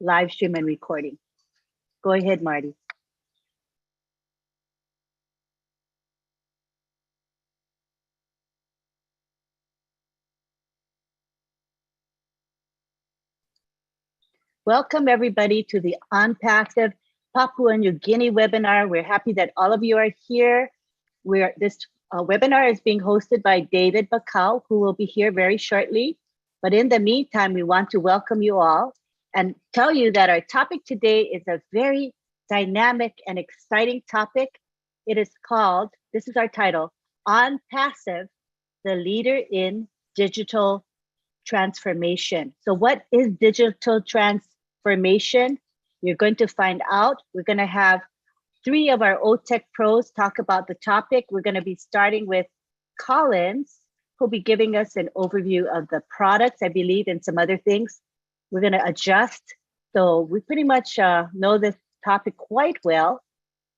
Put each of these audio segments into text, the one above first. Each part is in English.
live stream and recording. Go ahead, Marty. Welcome everybody to the On Passive Papua New Guinea webinar. We're happy that all of you are here. This webinar is being hosted by David Bacau, who will be here very shortly. But in the meantime, we want to welcome you all and tell you that our topic today is a very dynamic and exciting topic. It is called, this is our title, On Passive, the Leader in Digital Transformation. So what is digital transformation? You're going to find out. We're going to have 3 of our OTECH pros talk about the topic. We're going to be starting with Collins, who'll be giving us an overview of the products, I believe, and some other things. We're going to adjust. So we pretty much know this topic quite well.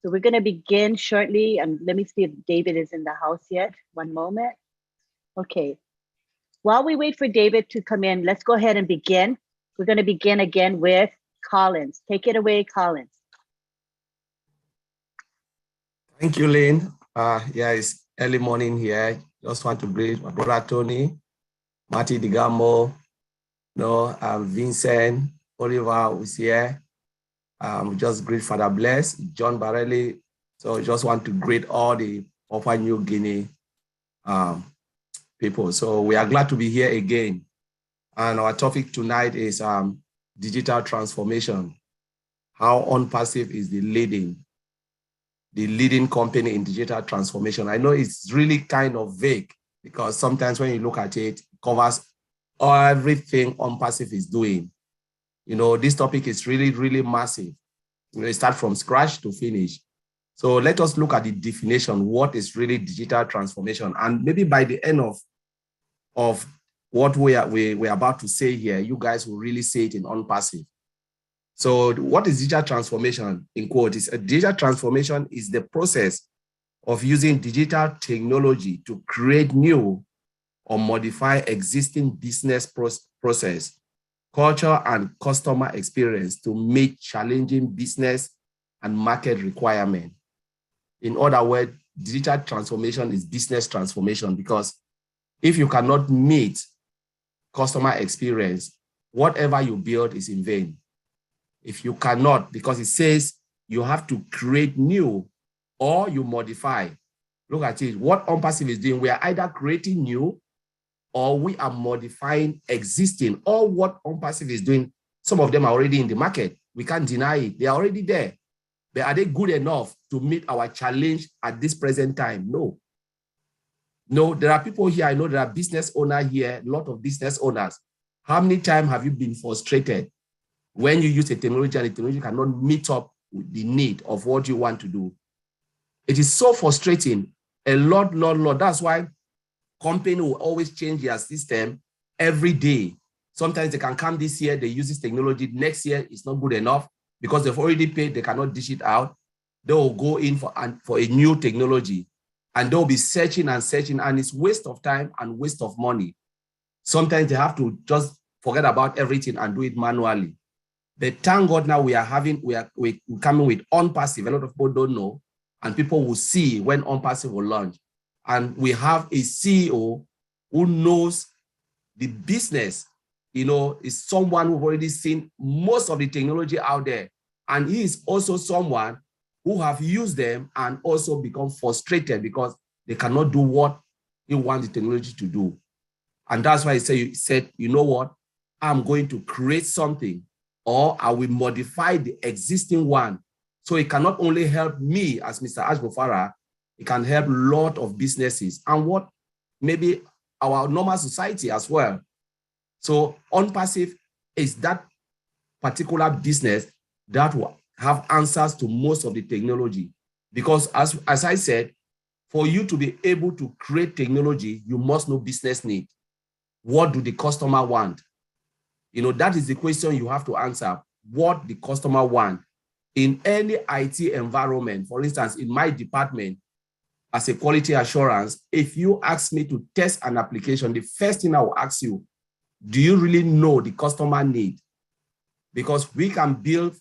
So we're going to begin shortly. And let me see if David is in the house yet. One moment. Okay. While we wait for David to come in, let's go ahead and begin. We're going to begin again with Collins. Take it away, Collins. Thank you, Lynn. Yeah, it's early morning here. Just want to greet my brother Tony, Marty Digamo, Vincent, Oliver was here. Just greet Father Bless, John Barelli. So just want to greet all the Papua New Guinea people. So we are glad to be here again. And our topic tonight is digital transformation. How OnPassive is the leading company in digital transformation. I know it's really kind of vague because sometimes when you look at it, it covers everything OnPassive is doing. This topic is really, really massive. We start from scratch to finish. So let us look at the definition. What is really digital transformation? And maybe by the end of what we're about to say here, you guys will really say it in OnPassive. So what is digital transformation? In quote, is a digital transformation is the process of using digital technology to create new or modify existing business process, culture, and customer experience to meet challenging business and market requirements. In other words, digital transformation is business transformation, because if you cannot meet customer experience, whatever you build is in vain. If you cannot, because it says you have to create new or you modify. Look at it. What OnPassive is doing, we are either creating new or we are modifying existing. All what OnPassive is doing, some of them are already in the market. We can't deny it. They are already there. But are they good enough to meet our challenge at this present time? No. No, there are people here. I know there are business owners here, a lot of business owners. How many times have you been frustrated when you use a technology and the technology cannot meet up with the need of what you want to do? It is so frustrating. A lot. That's why company will always change their system every day. Sometimes they can come this year, they use this technology. Next year, it's not good enough because they've already paid, they cannot dish it out. They will go in for a new technology and they'll be searching, and it's waste of time and waste of money. Sometimes they have to just forget about everything and do it manually. But thank God now we're coming with OnPassive. A lot of people don't know, and people will see when OnPassive will launch. And we have a CEO who knows the business, is someone who's already seen most of the technology out there. And he is also someone who have used them and also become frustrated because they cannot do what he wants the technology to do. And that's why he said, you know what, I'm going to create something, or I will modify the existing one. So it can not only help me as Mr. Ashbofara, it can help a lot of businesses and what maybe our normal society as well. So OnPassive is that particular business that will have answers to most of the technology. Because as I said, for you to be able to create technology, you must know business need. What do the customer want? That is the question you have to answer. What the customer want. In any IT environment, for instance, in my department, as a quality assurance, if you ask me to test an application, the first thing I will ask you, do you really know the customer need? because we can build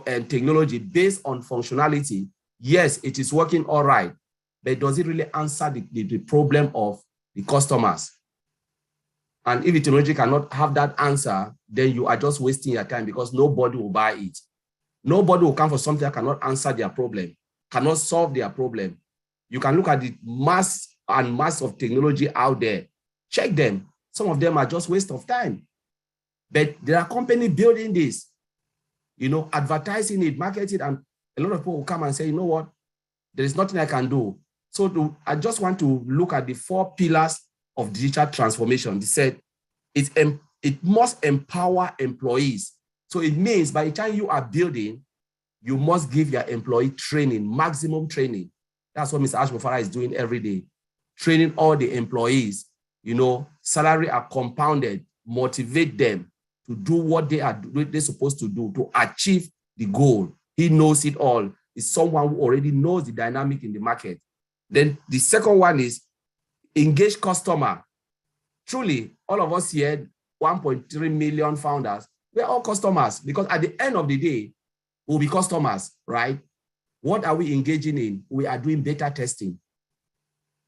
technology based on functionality. Yes, it is working all right, but does it really answer the problem of the customers? And if the technology cannot have that answer, then you are just wasting your time because nobody will buy it. Nobody will come for something that cannot answer their problem, cannot solve their problem. You can look at the mass and mass of technology out there. Check them. Some of them are just waste of time. But there are companies building this, advertising it, marketing it, and a lot of people will come and say, you know what, there is nothing I can do. So I just want to look at the 4 pillars of digital transformation. They said it must empower employees. So it means by the time you are building, you must give your employee training, maximum training. That's what Mr. Ashbofara is doing every day. Training all the employees, salary are compounded, motivate them to do what they're supposed to do to achieve the goal. He knows it all. It's someone who already knows the dynamic in the market. Then the second one is engage customer. Truly, all of us here, 1.3 million founders, we're all customers because at the end of the day, we'll be customers, right? What are we engaging in? We are doing beta testing.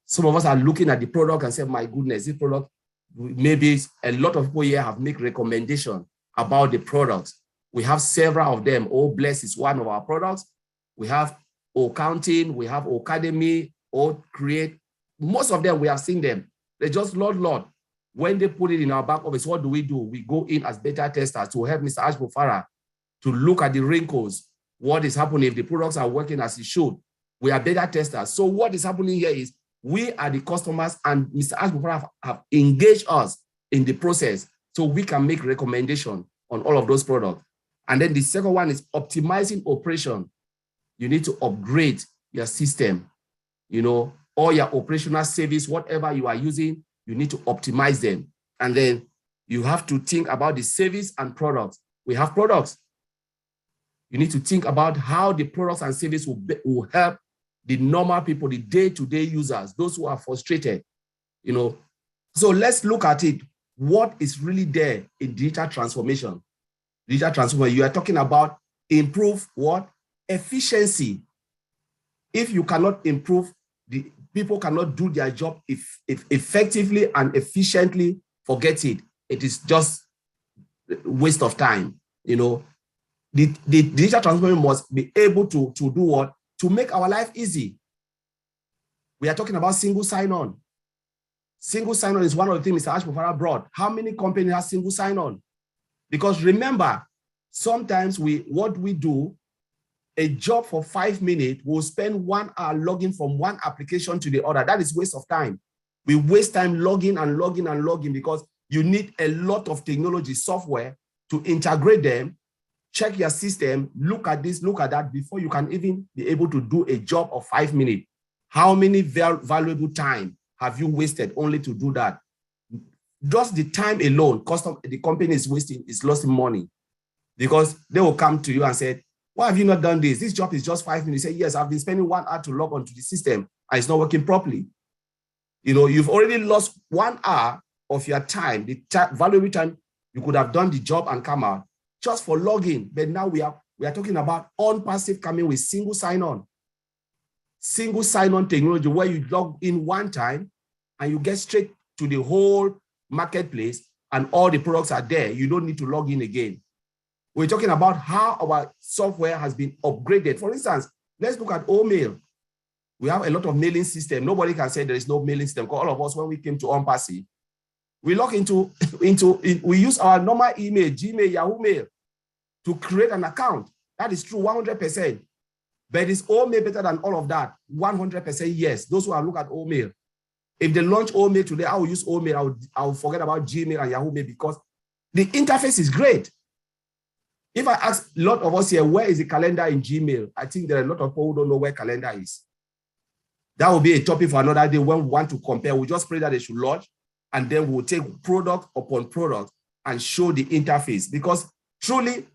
Some of us are looking at the product and say, my goodness, this product, maybe a lot of people here have made recommendations about the product. We have several of them. Bless is one of our products. We have Accounting, we have Academy, Create. Most of them, we have seen them. They just Lord. When they put it in our back office, what do? We go in as beta testers to help Mr. Ashbofara to look at the wrinkles. What is happening if the products are working as it should? We are beta testers. So what is happening here is we are the customers and Mr. Ashbofara have engaged us in the process so we can make recommendation on all of those products. And then the second one is optimizing operation. You need to upgrade your system, all your operational service, whatever you are using, you need to optimize them. And then you have to think about the service and products. We have products. You need to think about how the products and service will help the normal people, the day-to-day users, those who are frustrated, So let's look at it. What is really there in digital transformation? Digital transformation, you are talking about improve what? Efficiency. If you cannot improve, people cannot do their job if effectively and efficiently, forget it. It is just waste of time, The digital transformation must be able to do what? To make our life easy. We are talking about single sign-on. Single sign-on is one of the things Mr. Ashbofara brought. How many companies have single sign-on? Because remember, sometimes what we do, a job for 5 minutes, we'll spend 1 hour logging from one application to the other. That is waste of time. We waste time logging because you need a lot of technology software to integrate them, check your system, look at this, look at that, before you can even be able to do a job of 5 minutes. How many valuable time have you wasted only to do that? Just the time alone, the company is wasting, is losing money because they will come to you and say, why have you not done this? This job is just 5 minutes. You say, yes, I've been spending 1 hour to log onto the system and it's not working properly. You've already lost 1 hour of your time, valuable time you could have done the job and come out just for login. But now we are talking about on-passive coming with single sign-on. Single sign-on technology where you log in one time and you get straight to the whole marketplace and all the products are there. You don't need to log in again. We're talking about how our software has been upgraded. For instance, let's look at OMail. We have a lot of mailing system. Nobody can say there is no mailing system. Because all of us, when we came to on-passive, we log we use our normal email, Gmail, Yahoo Mail, to create an account. That is true, 100%. But is OMail better than all of that? 100% yes. Those who have looked at OMail. If they launch OMail today, I will use OMail. I will forget about Gmail and Yahoo Mail because the interface is great. If I ask a lot of us here, where is the calendar in Gmail? I think there are a lot of people who don't know where calendar is. That will be a topic for another day when we want to compare. We just pray that they should launch, and then we'll take product upon product and show the interface. Because truly,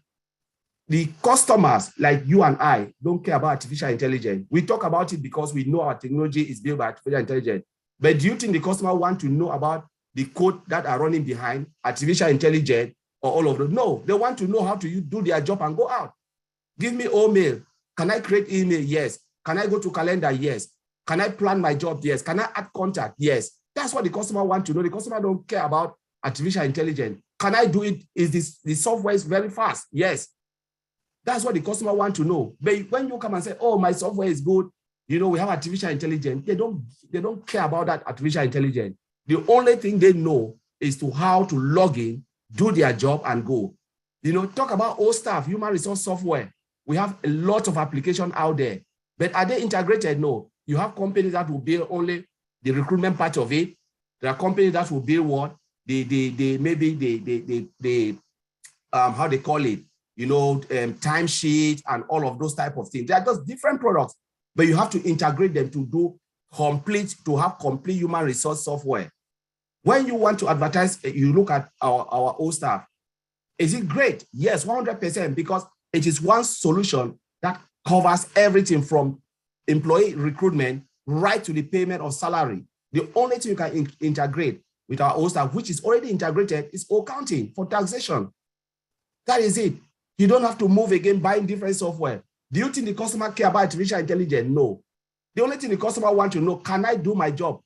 the customers like you and I don't care about artificial intelligence. We talk about it because we know our technology is built by artificial intelligence. But do you think the customer want to know about the code that are running behind artificial intelligence or all of them. No, they want to know how to do their job and go out. Give me mail. Can I create email? Yes. Can I go to calendar? Yes. Can I plan my job? Yes. Can I add contact? Yes. That's what the customer wants to know. The customer don't care about artificial intelligence. Can I do it? Is the software is very fast? Yes. That's what the customer wants to know. But when you come and say, oh, my software is good, you know, we have artificial intelligence, they don't care about that artificial intelligence. The only thing they know is to how to log in, do their job and go. You know, talk about all staff, human resource software. We have a lot of applications out there, but are they integrated? No. You have companies that will build only the recruitment part of it. There are companies that will build what? How they call it, you know, timesheet and all of those type of things. They are just different products, but you have to integrate them to have complete human resource software. When you want to advertise, you look at our old staff. Is it great? Yes, 100%, because it is one solution that covers everything from employee recruitment right to the payment of salary. The only thing you can integrate with our old staff, which is already integrated, is accounting for taxation. That is it. You don't have to move again buying different software. Do you think the customer care about artificial intelligence? No. The only thing the customer wants to know, can I do my job?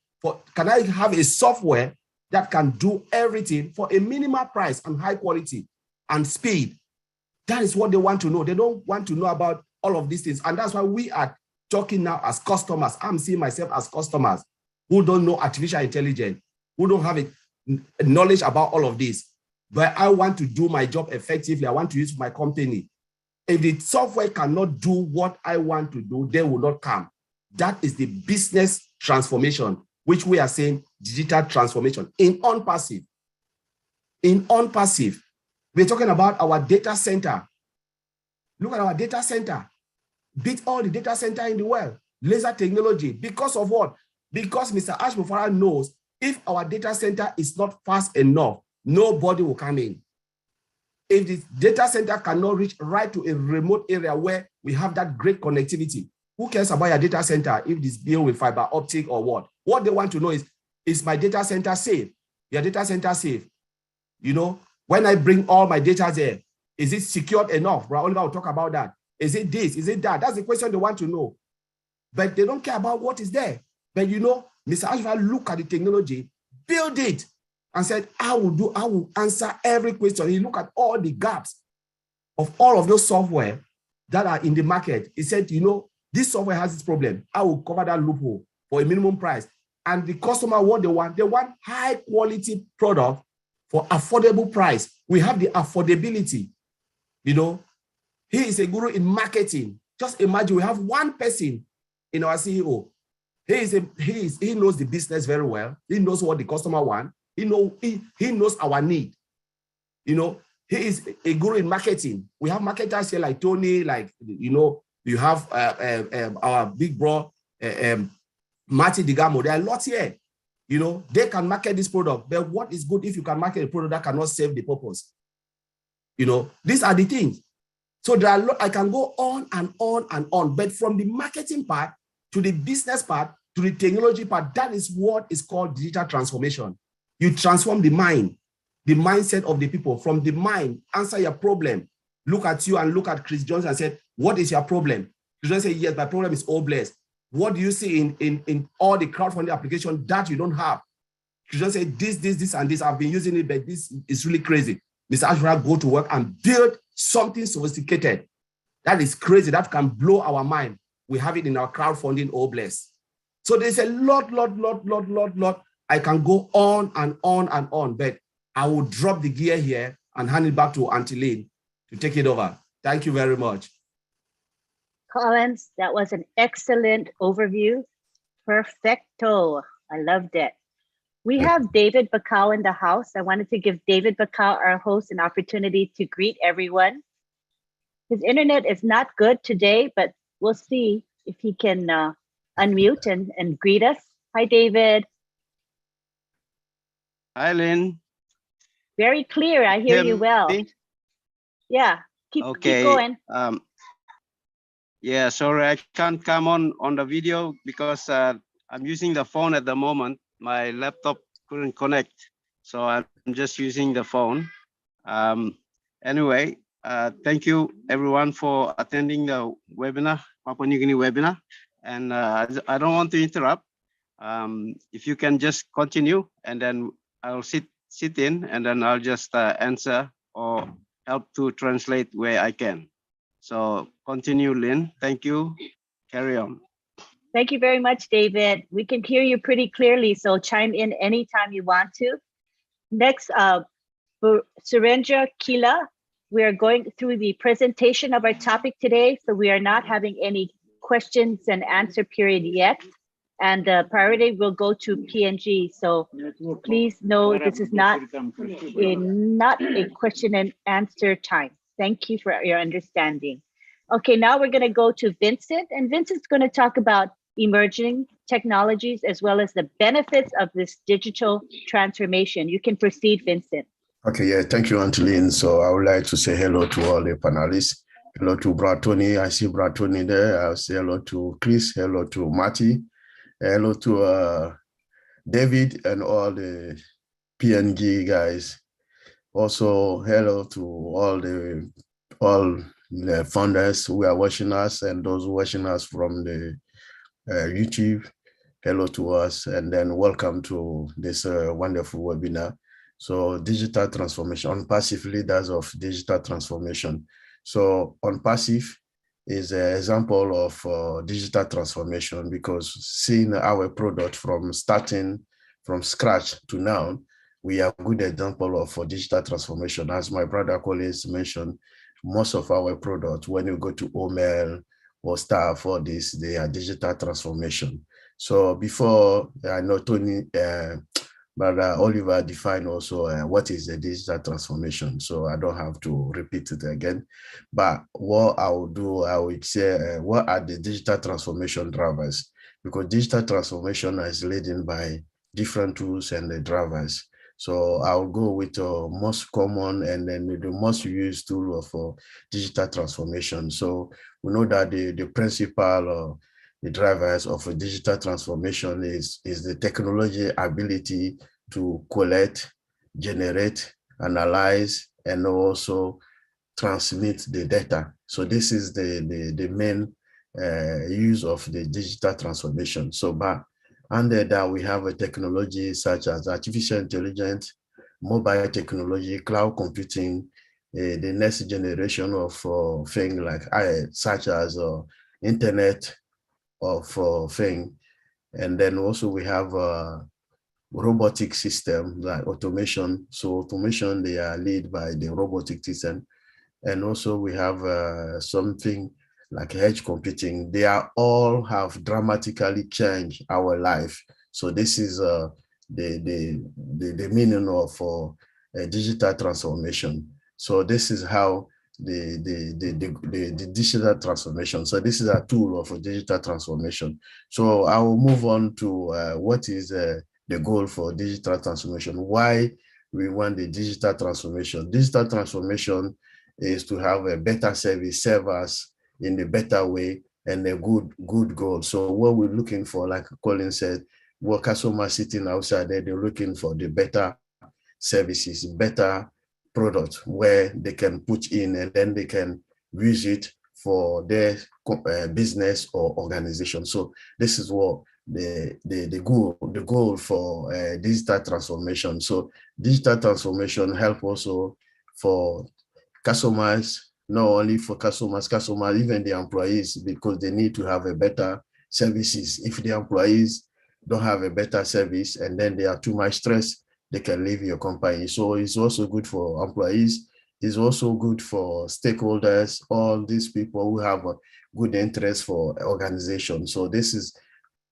Can I have a software that can do everything for a minimal price and high quality and speed? That is what they want to know. They don't want to know about all of these things. And that's why we are talking now as customers. I'm seeing myself as customers who don't know artificial intelligence, who don't have a knowledge about all of this. But I want to do my job effectively. I want to use my company. If the software cannot do what I want to do, they will not come. That is the business transformation, which we are saying digital transformation in on-passive. In on-passive, we're talking about our data center. Look at our data center. Beat all the data center in the world. Laser technology. Because of what? Because Mr. Ashmufara knows if our data center is not fast enough, nobody will come in. If the data center cannot reach right to a remote area where we have that great connectivity, who cares about your data center if it's built with fiber optic or what? What they want to know is my data center safe? Your data center safe? You know, when I bring all my data there, is it secured enough? Right? Oliver will talk about that. Is it this? Is it that? That's the question they want to know. But they don't care about what is there. But you know, Mr. Ashford looked at the technology, build it, and said, I will answer every question. He looked at all the gaps of all of those software that are in the market. He said, you know, this software has this problem. I will cover that loophole for a minimum price. And the customer, what they want high quality product for affordable price. We have the affordability. You know, he is a guru in marketing. Just imagine we have one person in our CEO. He knows the business very well. He knows what the customer wants. He knows our need. You know, he is a guru in marketing. We have marketers here like Tony, like, you know, you have our big bro, Marty Digamo. There are lots here. You know, they can market this product. But what is good if you can market a product that cannot serve the purpose? You know, these are the things. So there are I can go on and on and on. But from the marketing part to the business part to the technology part, that is what is called digital transformation. You transform the mind, the mindset of the people. From the mind, answer your problem. Look at you and look at Chris Johnson and say, what is your problem? Chris Johnson say, yes, my problem is all blessed. What do you see in all the crowdfunding applications that you don't have? Chris Johnson say, this, and this. I've been using it, but this is really crazy. Mr. Ashford go to work and build something sophisticated. That is crazy. That can blow our mind. We have it in our crowdfunding, all blessed. So there's a lot. I can go on and on and on, but I will drop the gear here and hand it back to Auntie Lynn to take it over. Thank you very much. Collins, that was an excellent overview. Perfecto. I loved it. We have David Bacau in the house. I wanted to give David Bacau, our host, an opportunity to greet everyone. His internet is not good today, but we'll see if he can unmute and greet us. Hi, David. Hi, Lynn. Very clear. I hear you well. Yeah, keep going. Yeah, sorry, I can't come on the video because I'm using the phone at the moment. My laptop couldn't connect, so I'm just using the phone. Anyway, thank you everyone for attending the webinar, Papua New Guinea webinar. And I don't want to interrupt. If you can just continue, and then I'll sit in, and then I'll just answer or help to translate where I can. So continue, Lynn. Thank you. Carry on. Thank you very much, David. We can hear you pretty clearly, so chime in anytime you want to. Next, Surendra Kila, we are going through the presentation of our topic today, so we are not having any questions and answer period yet. And the priority will go to PNG. So please know this is not a question and answer time. Thank you for your understanding. Okay, now we're going to go to Vincent, and Vincent's going to talk about emerging technologies as well as the benefits of this digital transformation. You can proceed, Vincent. Okay, yeah, thank you, Angeline. So I would like to say hello to all the panelists. Hello to Brad Tony. I see Brad Tony there. I'll say hello to Chris. Hello to Marty. Hello to David and all the PNG guys. Also, hello to all the founders who are watching us and those watching us from the YouTube. Hello to us, and then welcome to this wonderful webinar. So digital transformation, on passive leaders of digital transformation. So on passive is an example of digital transformation, because seeing our product from starting from scratch to now, we are a good example of digital transformation. As my brother colleagues mentioned, most of our products, when you go to OML or Staff or this, they are digital transformation. So before, I know Tony, Brother Oliver defined also what is the digital transformation. So I don't have to repeat it again. But what I will do, I will say, what are the digital transformation drivers? Because digital transformation is led by different tools and the drivers. So I'll go with the most common and then the most used tool of digital transformation. So we know that the principal the drivers of a digital transformation is the technology ability to collect, generate, analyze, and also transmit the data. So this is the main use of the digital transformation. So but under that, we have a technology such as artificial intelligence, mobile technology, cloud computing, the next generation of things like such as internet of thing. And then also we have robotic system like automation. So automation, they are led by the robotic system. And also we have something like edge computing. They are all have dramatically changed our life. So this is the meaning of digital transformation. So this is how the digital transformation. So this is a tool of a digital transformation. So I will move on to what is the goal for digital transformation. Why we want the digital transformation. Digital transformation is to have a better service, serve us in a better way and a good goal. So what we're looking for, like Colin said, what customers sitting outside there, they're looking for the better services, better product where they can put in and then they can use it for their business or organization. So this is what the goal for digital transformation. So digital transformation help also for customers, not only for customers, even the employees, because they need to have a better services. If the employees don't have a better service and then they are too much stress, they can leave your company. So it's also good for employees. It's also good for stakeholders, all these people who have a good interest for organization. So this is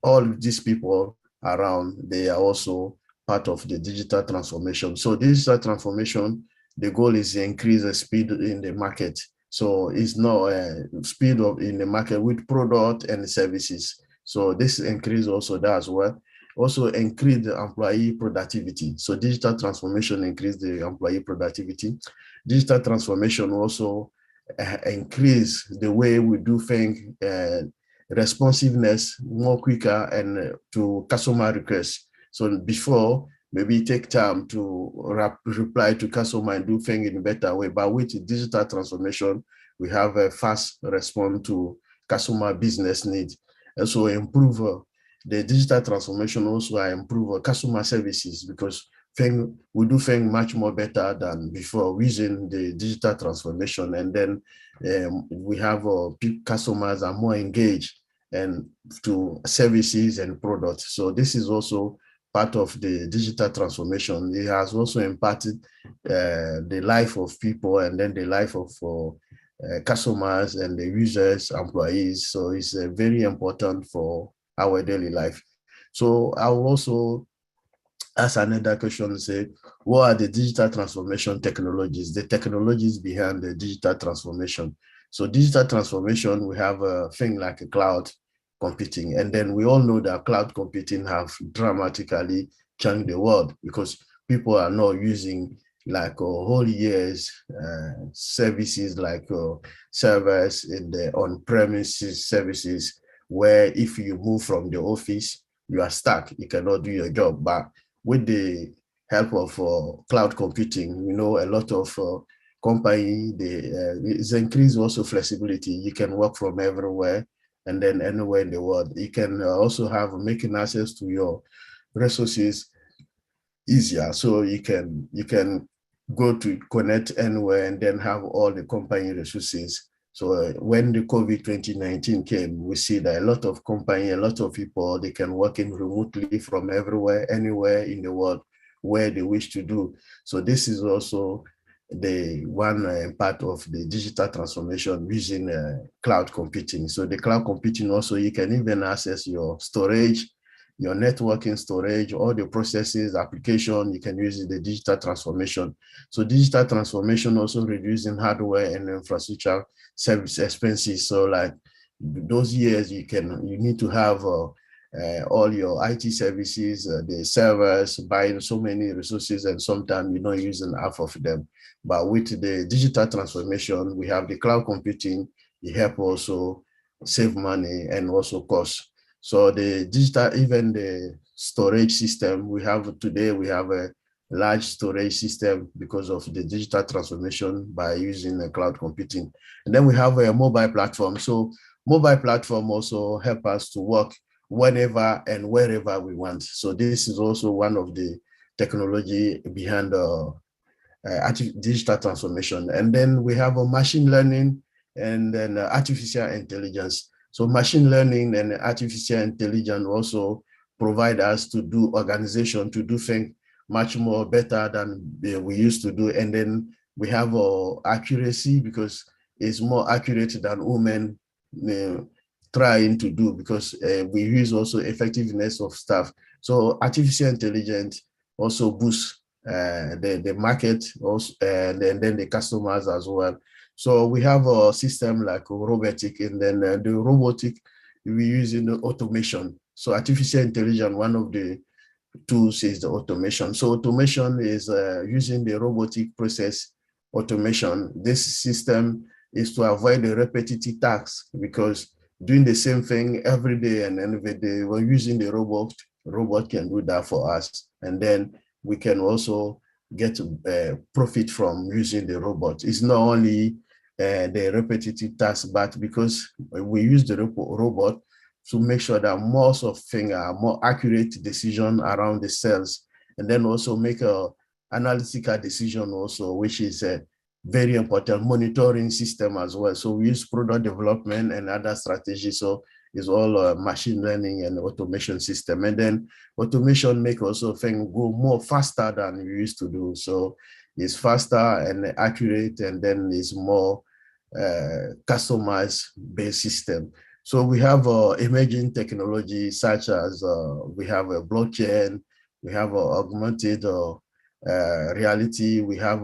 all these people around, they are also part of the digital transformation. So digital transformation, the goal is to increase the speed in the market. So it's not a speed of in the market with product and services. So this increase also that as well. Also increase the employee productivity. So digital transformation increase the employee productivity. Digital transformation also increase the way we do things, responsiveness more quicker and to customer requests. So before maybe take time to reply to customer and do things in a better way. But with digital transformation, we have a fast response to customer business needs. And so improve the digital transformation also improve customer services, because we do things much more better than before using the digital transformation. And then we have customers are more engaged and to services and products. So this is also part of the digital transformation. It has also impacted the life of people and then the life of customers and the users, employees. So it's very important for our daily life. So I will also ask another question, say, what are the digital transformation technologies, the technologies behind the digital transformation? So digital transformation, we have a thing like a cloud computing. And then we all know that cloud computing have dramatically changed the world, because people are now using like whole years services like servers in the on-premises services, where if you move from the office, you are stuck, you cannot do your job. But with the help of cloud computing, you know, a lot of company, it's increased also flexibility. You can work from everywhere and then anywhere in the world. You can also have making access to your resources easier. So you can go to connect anywhere and then have all the company resources. So when the COVID 2019 came, we see that a lot of company, a lot of people, they can work in remotely from everywhere, anywhere in the world where they wish to do. So this is also the one part of the digital transformation using cloud computing. So the cloud computing also, you can even access your storage, your networking storage, all the processes, application, you can use the digital transformation. So digital transformation also reducing hardware and infrastructure service expenses. So like those years, you need to have all your IT services, the servers, buying so many resources, and sometimes you're not using half of them. But with the digital transformation, we have the cloud computing, it help also save money and also cost. So the digital, even the storage system we have today, we have a large storage system because of the digital transformation by using the cloud computing. And then we have a mobile platform. So mobile platform also help us to work whenever and wherever we want. So this is also one of the technology behind digital transformation. And then we have a machine learning and then artificial intelligence. So machine learning and artificial intelligence also provide us to do organization, to do things much more better than we used to do. And then we have accuracy, because it's more accurate than women trying to do, because we use also effectiveness of staff. So artificial intelligence also boosts the market also, and then the customers as well. So we have a system like robotic, and then the robotic we use in the automation. So artificial intelligence, one of the tools is the automation. So automation is using the robotic process automation. This system is to avoid the repetitive tasks, because doing the same thing every day and every day, we're using the robot can do that for us. And then we can also get profit from using the robot. It's not only the repetitive task, but because we use the robot to make sure that most of things are more accurate decision around the cells, and then also make a analytical decision also, which is a very important monitoring system as well. So we use product development and other strategies. So it's all machine learning and automation system. And then automation make also things go more faster than we used to do. So it's faster and accurate, and then it's more customized based system. So we have emerging technology such as we have a blockchain, we have augmented reality, we have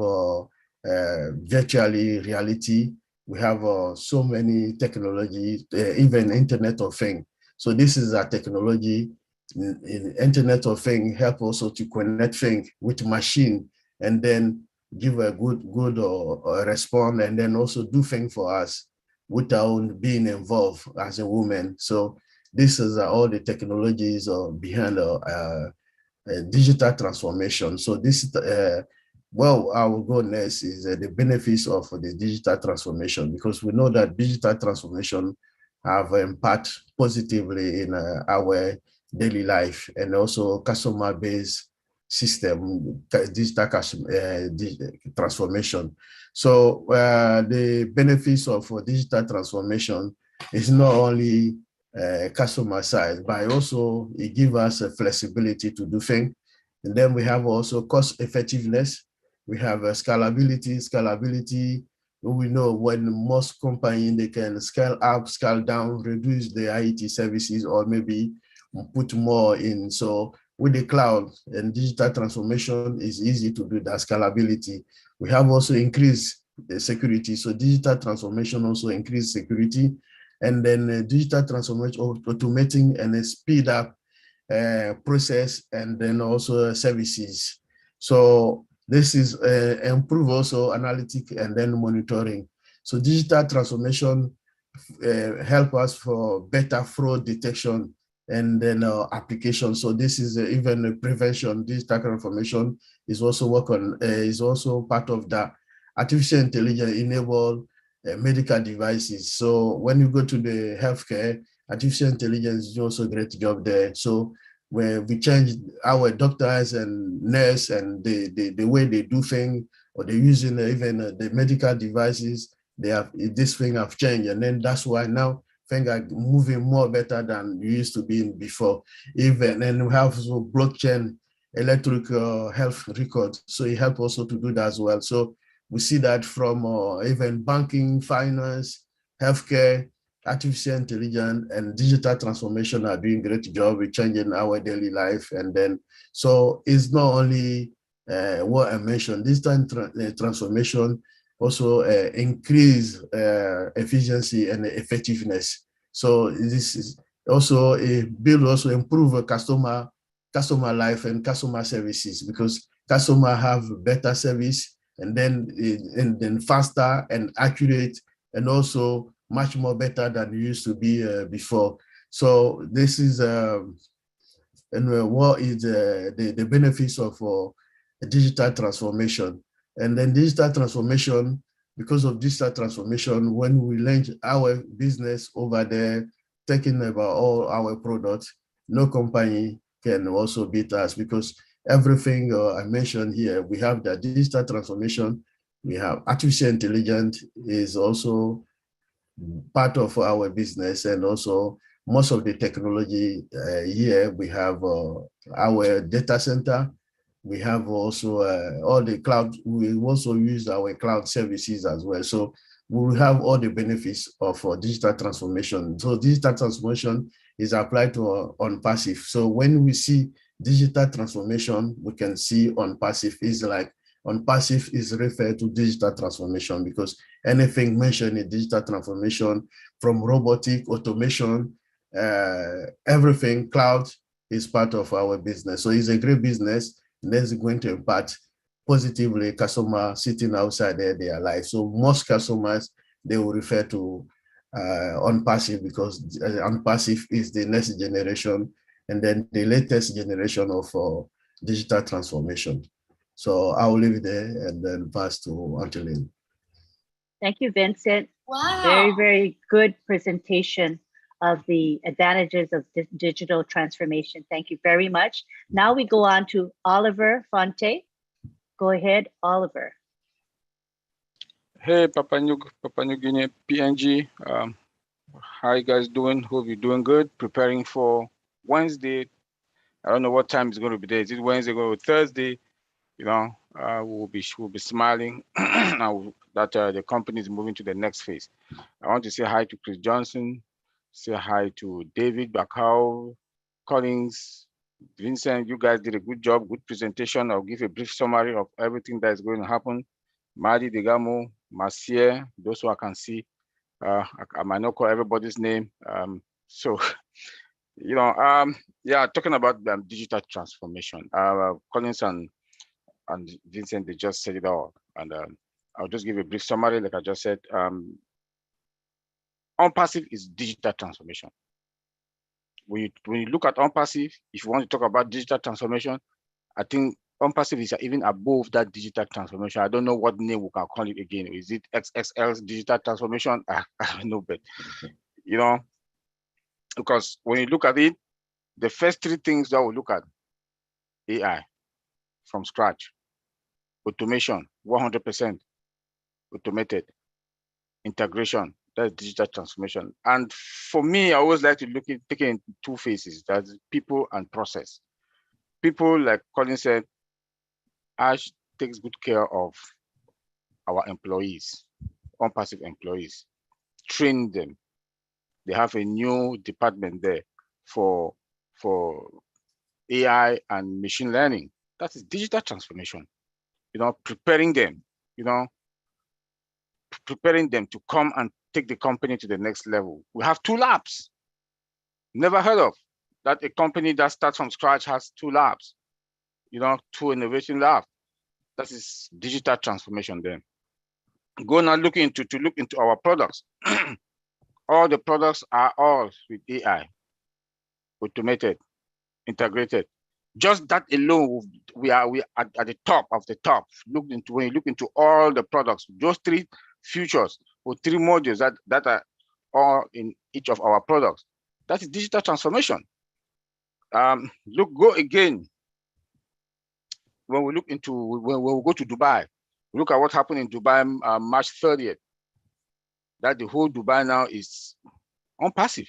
virtually reality, we have so many technologies, even Internet of Things. So this is a technology in Internet of Things help also to connect things with machine, and then give a good response, and then also do things for us without being involved as a woman. So this is all the technologies behind digital transformation. So this, well, I will go next is the benefits of the digital transformation, because we know that digital transformation have impact positively in our daily life, and also customer-based system, digital transformation. So the benefits of digital transformation is not only customer side, but also it gives us a flexibility to do things. And then we have also cost effectiveness. We have scalability. Scalability, we know when most companies, they can scale up, scale down, reduce their IT services, or maybe put more in. So with the cloud and digital transformation, is easy to do that scalability. We have also increased the security. So digital transformation also increase security. And then digital transformation, automating and speed up process, and then also services. So this is improve also analytic and then monitoring. So digital transformation help us for better fraud detection and then application. So this is even prevention. Digital transformation is also work on, is also part of the artificial intelligence enable medical devices. So when you go to the healthcare, artificial intelligence is also a great job there. So where we change our doctors and nurse and the way they do things, or they're using even the medical devices, they have, this thing have changed. And then that's why now things are moving more better than you used to be before. Even, and we have also blockchain electric health records. So it helps also to do that as well. So we see that from even banking, finance, healthcare, artificial intelligence and digital transformation are doing a great job with changing our daily life. And then, so it's not only what I mentioned, digital transformation also increase efficiency and effectiveness. So this is also a build, also improve a customer life and customer services, because customer have better service, and then faster and accurate, and also much more better than it used to be before. So this is and what is the benefits of digital transformation. And then digital transformation, because of digital transformation, when we launch our business over there, taking about all our products, no company can also beat us, because everything I mentioned here, we have the digital transformation, we have artificial intelligence is also part of our business, and also most of the technology here, we have our data center, we have also all the cloud, we also use our cloud services as well. So we will have all the benefits of digital transformation. So digital transformation is applied to on passive. So when we see digital transformation, we can see on passive is like, on passive is referred to digital transformation, because anything mentioned in digital transformation, from robotic, automation, everything, cloud is part of our business. So it's a great business, and that's going to impact positively customer sitting outside their life. So most customers, they will refer to on passive, because on passive is the next generation, and then the latest generation of digital transformation. So I'll leave it there and then pass to Angeline. Thank you, Vincent. Wow. Very, very good presentation of the advantages of digital transformation. Thank you very much. Now we go on to Oliver Fonte. Go ahead, Oliver. Hey, Papua New Guinea, PNG. How you guys doing? Hope you're doing good. Preparing for Wednesday. I don't know what time it's going to be there. Is it Wednesday or Thursday? You know, we'll be smiling now that the company is moving to the next phase. I want to say hi to Chris Johnson, say hi to David Bakau, Collins, Vincent. You guys did a good job, good presentation. I'll give a brief summary of everything that is going to happen. Madi Degamo, Marcia, those who I can see. I might not call everybody's name. So, you know, yeah, talking about digital transformation. Collins and Vincent, they just said it all. And I'll just give a brief summary, like I just said. On-passive is digital transformation. When you look at on-passive, if you want to talk about digital transformation, I think OnPassive is even above that digital transformation. I don't know what name we can call it again. Is it XXL digital transformation? I don't know, but you know, because when you look at it, the first three things that we look at: AI from scratch, automation, 100% automated, integration, that's digital transformation. And for me, I always like to take it in two phases: that's people and process. People, like Colin said, Ash takes good care of our employees, OnPassive employees, train them. They have a new department there for AI and machine learning. That is digital transformation. You know, preparing them, you know, preparing them to come and take the company to the next level. We have 2 labs. Never heard of that. A company that starts from scratch has 2 labs, you know, 2 innovation labs. That is digital transformation then. Go now look into our products. All the products are all with AI, automated, integrated. Just that alone, we are at the top of the top. When you look into all the products, those 3 features or 3 modules that are all in each of our products. That is digital transformation. Go again. When we go to Dubai, look at what happened in Dubai March 30th. That the whole Dubai now is OnPassive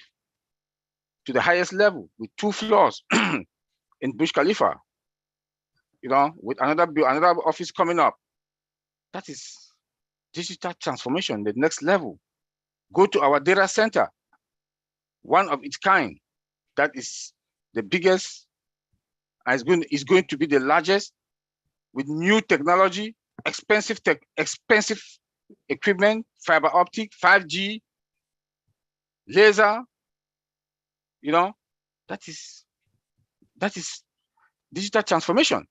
to the highest level with 2 floors in Burj Khalifa. You know, with another office coming up. That is digital transformation, the next level. Go to our data center, one of its kind. That is the biggest, and is going to be the largest, with new technology, expensive equipment, fiber optic, 5G, laser. You know, that is digital transformation.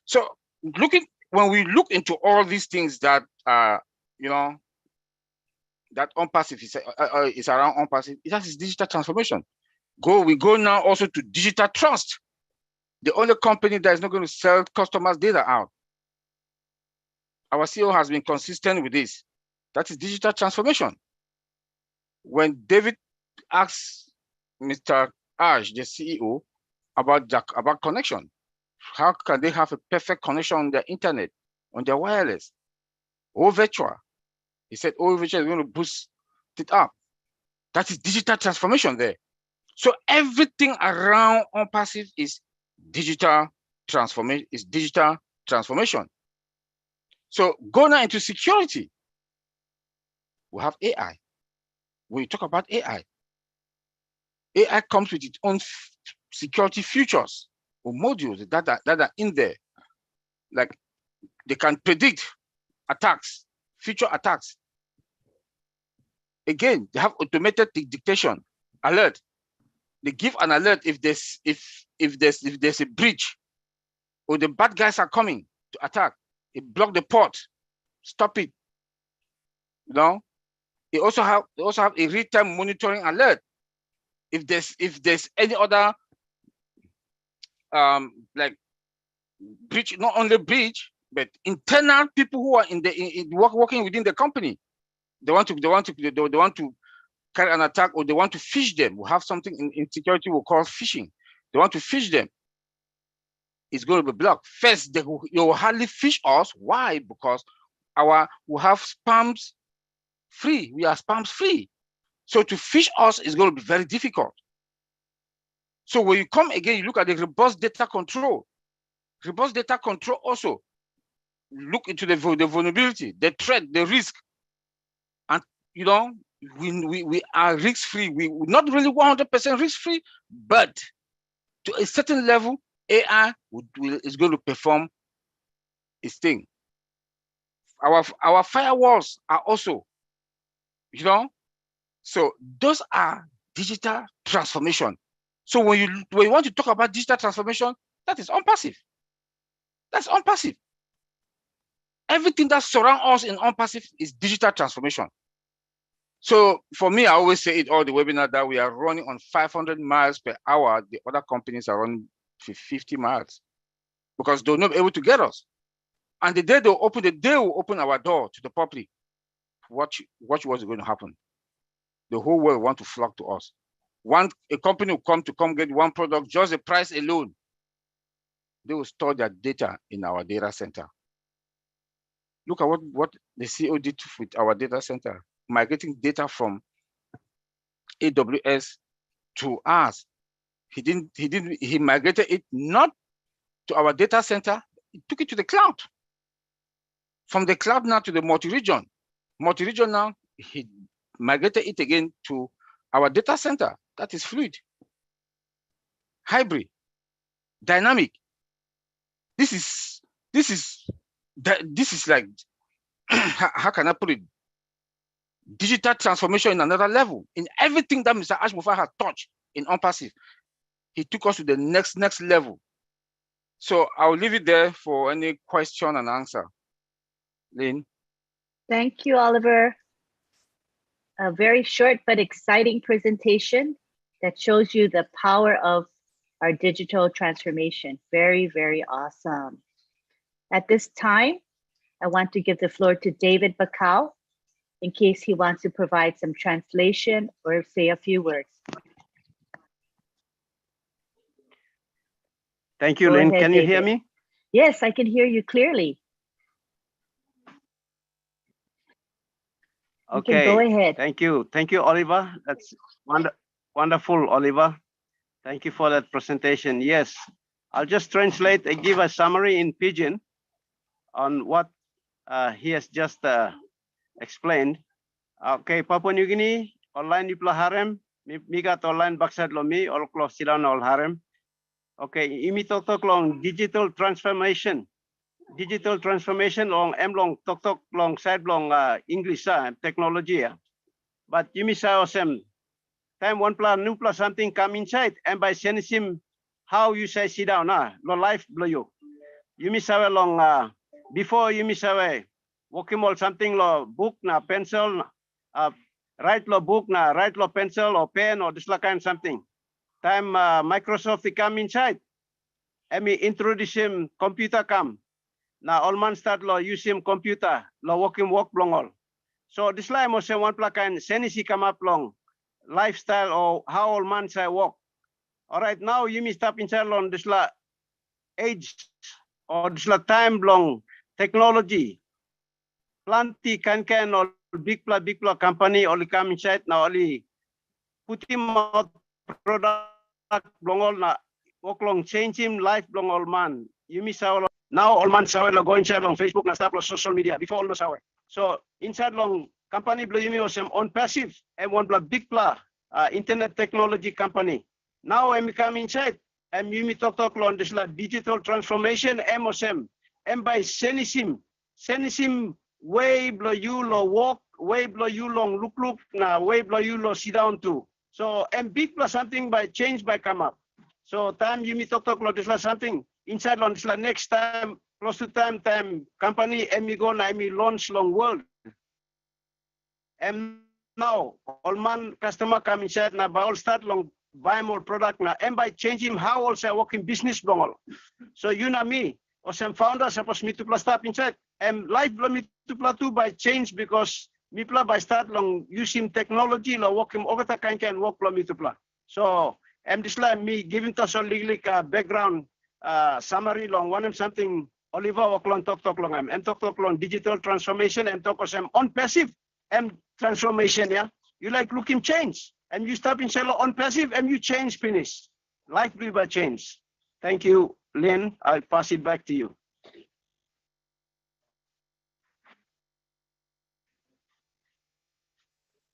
So when we look into all these things that you know, that OnPassive is around OnPassive, that is digital transformation. We go now also to digital trust. The only company that is not going to sell customers' data out. Our CEO has been consistent with this. That is digital transformation. When David asks Mr. Ash, the CEO, about connection, how can they have a perfect connection on their internet, on their wireless, or virtual? He said, virtual is going to boost it up. That is digital transformation there. So everything around OnPassive is digital transformation. So go now into security. We have AI. When you talk about AI comes with its own security features or modules that are in there. Like they can predict attacks, future attacks. Again, they have automated dictation, alert. They give an alert if there's a breach or the bad guys are coming to attack. It block the port, stop it. You know, they also have a real-time monitoring alert. If there's any other like breach, not only breach, but internal people who are working within the company, they want to carry an attack, or they want to phish them. We have something in security we call phishing. They want to phish them. It's going to be blocked. First, you will hardly phish us. Why? Because we have spams free. We are spams free. So to phish us is going to be very difficult. So when you come again, you look at the robust data control. Robust data control also look into the vulnerability, the threat, the risk. And you know, we are risk-free. We're not really 100% risk-free, but to a certain level, AI is going to perform its thing. Our firewalls are also, you know, so those are digital transformation. So when you want to talk about digital transformation, that is OnPassive. That's OnPassive. Everything that surrounds us in OnPassive is digital transformation. So for me, I always say it all the webinar that we are running on 500 miles per hour. The other companies are running 50 miles. because they'll not be able to get us. And the day they will open our door to the public. What was going to happen? The whole world want to flock to us. A company will come get one product, just the price alone. They will store their data in our data center. Look at what the CEO did with our data center, migrating data from AWS to us. He migrated it not to our data center, he took it to the cloud. From the cloud now to the multi-region. Multi-region now, he migrated it again to our data center. That is fluid, hybrid, dynamic. This is like, how can I put it? Digital transformation in another level. In everything that Mr. Ashmufai has touched in OnPassive, he took us to the next level. So I'll leave it there for any question and answer. Lynn. Thank you, Oliver. A very short but exciting presentation that shows you the power of our digital transformation. Very, very awesome. At this time, I want to give the floor to David Bacau in case he wants to provide some translation or say a few words. Thank you, Go Lynn. ahead, Can you David. hear me? Yes, I can hear you clearly. You Okay. can go ahead. Thank you. Thank you, Oliver. That's wonderful, Oliver. Thank you for that presentation. Yes, I'll just translate and give a summary in Pidgin on what he has just explained. Okay, Papua New Guinea, online Nipla Harem, Migat online Baksad Lomi, all close Silan all Harem. Okay, imi tok long digital transformation long long tok long side long English technology. But you miss awesome time one plan new plus something come inside and by sending him how you say sit down lo life blow you miss away long before you miss away walking all something lo book na pencil write lo book na write lo pencil or pen or this kind of something. Time Microsoft they come inside and me introduce him computer come. Now all man start lo use him computer lo walk long all. So this line was one plug and senisi come up long lifestyle or how all man say walk. All right, now you may stop inside on this la age or this la time long technology. Plenty can or big plug company only come inside now only put him out product long all na walk long change him life long all man. You miss out now all man saw go inside on Facebook na start social media before all no saw. So inside long company blue you was on passive and one big plug internet technology company. Now I'm come inside and you talk on this like digital transformation MOSM and by senisim way blow you lo walk way blow you long look na way blow you lo sit down too. So and big plus something by change by come up. So time you talk on this like something inside on this like next time close to time company and me go na me launch long world. And now all man customer come inside na by all start long buy more product na and by changing how also working business long all. So you know me or some founder supposed me to plus start inside and life me to plus too by change because me plus by start long using technology lo working over the can work me to plus. So and this like me giving us a little background summary long one and something Oliver work long talk long and talk long digital transformation and talk some on passive and transformation, yeah. You like looking change and you stop in shallow on passive and you change finish. Life will by change. Thank you, Lynn. I'll pass it back to you.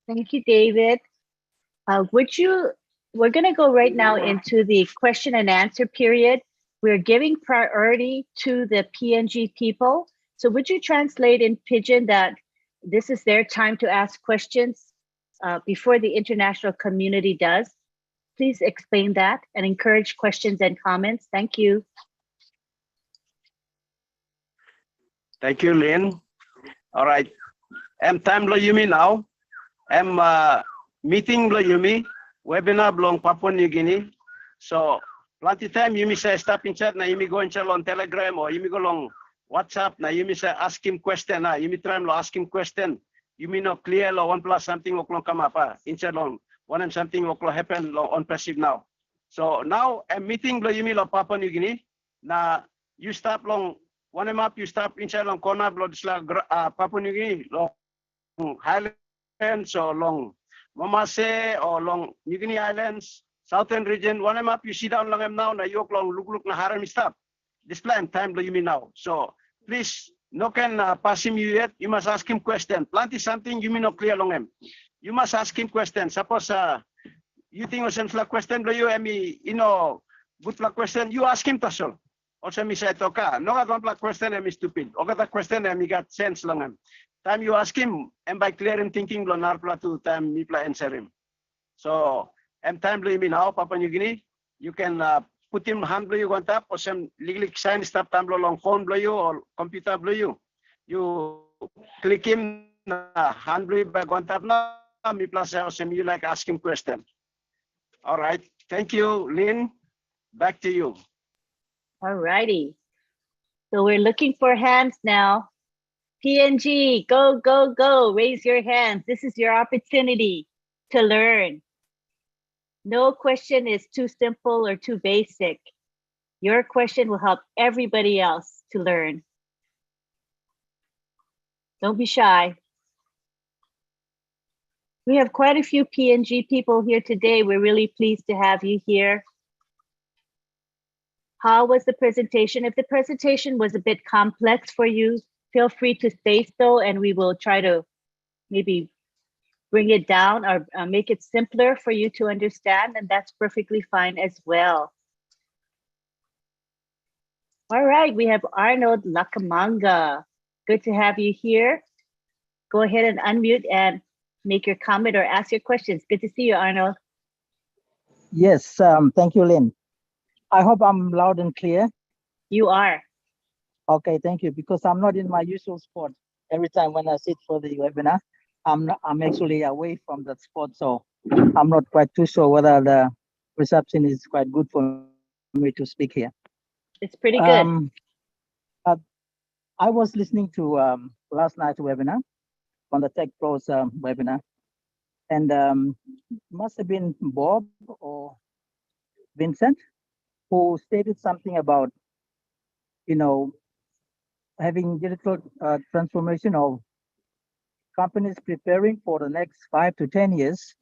Thank you, David. We're going to go right now into the question and answer period. We're giving priority to the PNG people. So would you translate in Pidgin that this is their time to ask questions before the international community does? Please explain that and encourage questions and comments. Thank you. Thank you, Lynn. All right. Time lo yumi now. Meeting lo yumi. Webinar belong Papua New Guinea. So plenty time you may say stop in chat, na you may go in chat on Telegram or you may go long WhatsApp, na you may say ask him question, na you may try to ask him question. You may not clear lo 1 plus something o'clock come up, in chat long 1 and something o'clock happen on passive now. So now a meeting lo you may lo Papua New Guinea, na you stop long 1 map, you stop in chat long corner lo Papua New Guinea, long Highlands or long Mamase or long New Guinea Islands, Southern region, 1 map, you sit down long now, na yok long look na haram stop. This time lo you mean now. So please, no can pass him you yet. You must ask him question. Plenty something you may not clear long him. You must ask him question. Suppose you think of some question lo you you know good question. You ask him to solve. Also me say toka. No got question I'm stupid. O got question I'm got sense long him. Time you ask him and by clear him thinking lo narpla to time me play answer him. So time lo you mean now Papua New Guinea. You can put him hand blow you on top or some legally sign stop time blow long phone blow you or computer blow you. You click him hand blow back on top now. Me plus some you like ask him question. All right. Thank you, Lynn. Back to you. All righty. So we're looking for hands now. PNG, go, go, go. Raise your hands. This is your opportunity to learn. No question is too simple or too basic. Your question will help everybody else to learn. Don't be shy. We have quite a few PNG people here today. We're really pleased to have you here. How was the presentation? If the presentation was a bit complex for you, feel free to say so, and we will try to maybe bring it down or make it simpler for you to understand, and that's perfectly fine as well. All right, we have Arnold Lakamanga. Good to have you here. Go ahead and unmute and make your comment or ask your questions. Good to see you, Arnold. Yes, thank you, Lynn. I hope I'm loud and clear. You are. Okay, thank you, because I'm not in my usual spot. Every time when I sit for the webinar, I'm actually away from that spot, so I'm not quite too sure whether the reception is quite good for me to speak here. It's pretty good. I was listening to last night's webinar on the Tech Pros webinar, and must have been Bob or Vincent who stated something about, you know, having digital transformation of companies preparing for the next 5 to 10 years,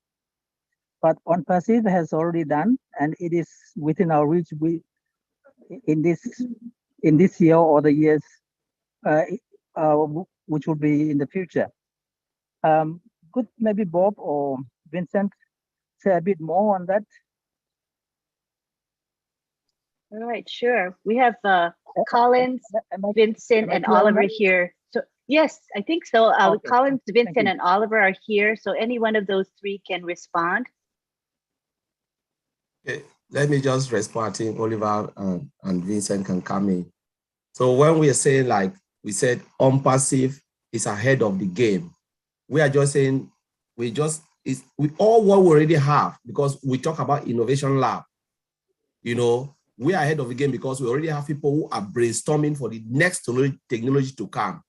but On Passive has already done, and it is within our reach. We in this year or the years which will be in the future. Could maybe Bob or Vincent say a bit more on that? All right, sure. We have Collins, Vincent, and Oliver here. So yes, I think so. Okay. Collins, Thank Vincent, you. and Oliver are here. So any one of those three can respond. Okay, let me just respond. I think Oliver and Vincent can come in. So when we are saying, like we said, On Passive is ahead of the game, we are just saying we all what we already have, because we talk about innovation lab. You know, we are ahead of the game because we already have people who are brainstorming for the next technology to come.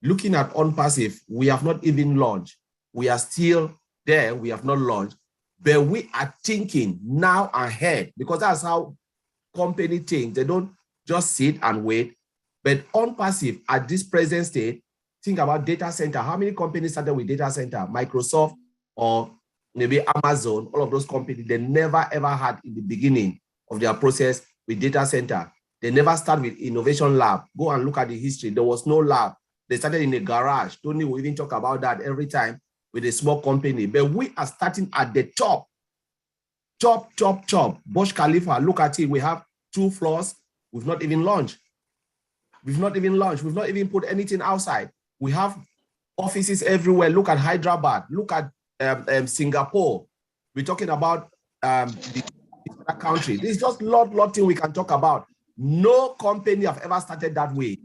Looking at On Passive, we have not even launched. We are still there. We have not launched, but we are thinking now ahead, because that's how company think. They don't just sit and wait. But On Passive at this present state, think about data center. How many companies started with data center? Microsoft or maybe Amazon, all of those companies, they never ever had in the beginning of their process with data center. They never start with innovation lab. Go and look at the history. There was no lab. They started in a garage. Tony will even talk about that every time with a small company. But we are starting at the top. Top. Burj Khalifa, look at it. We have 2 floors. We've not even launched. We've not even put anything outside. We have offices everywhere. Look at Hyderabad. Look at Singapore. We're talking about the country. There's just lot thing we can talk about. No company have ever started that way.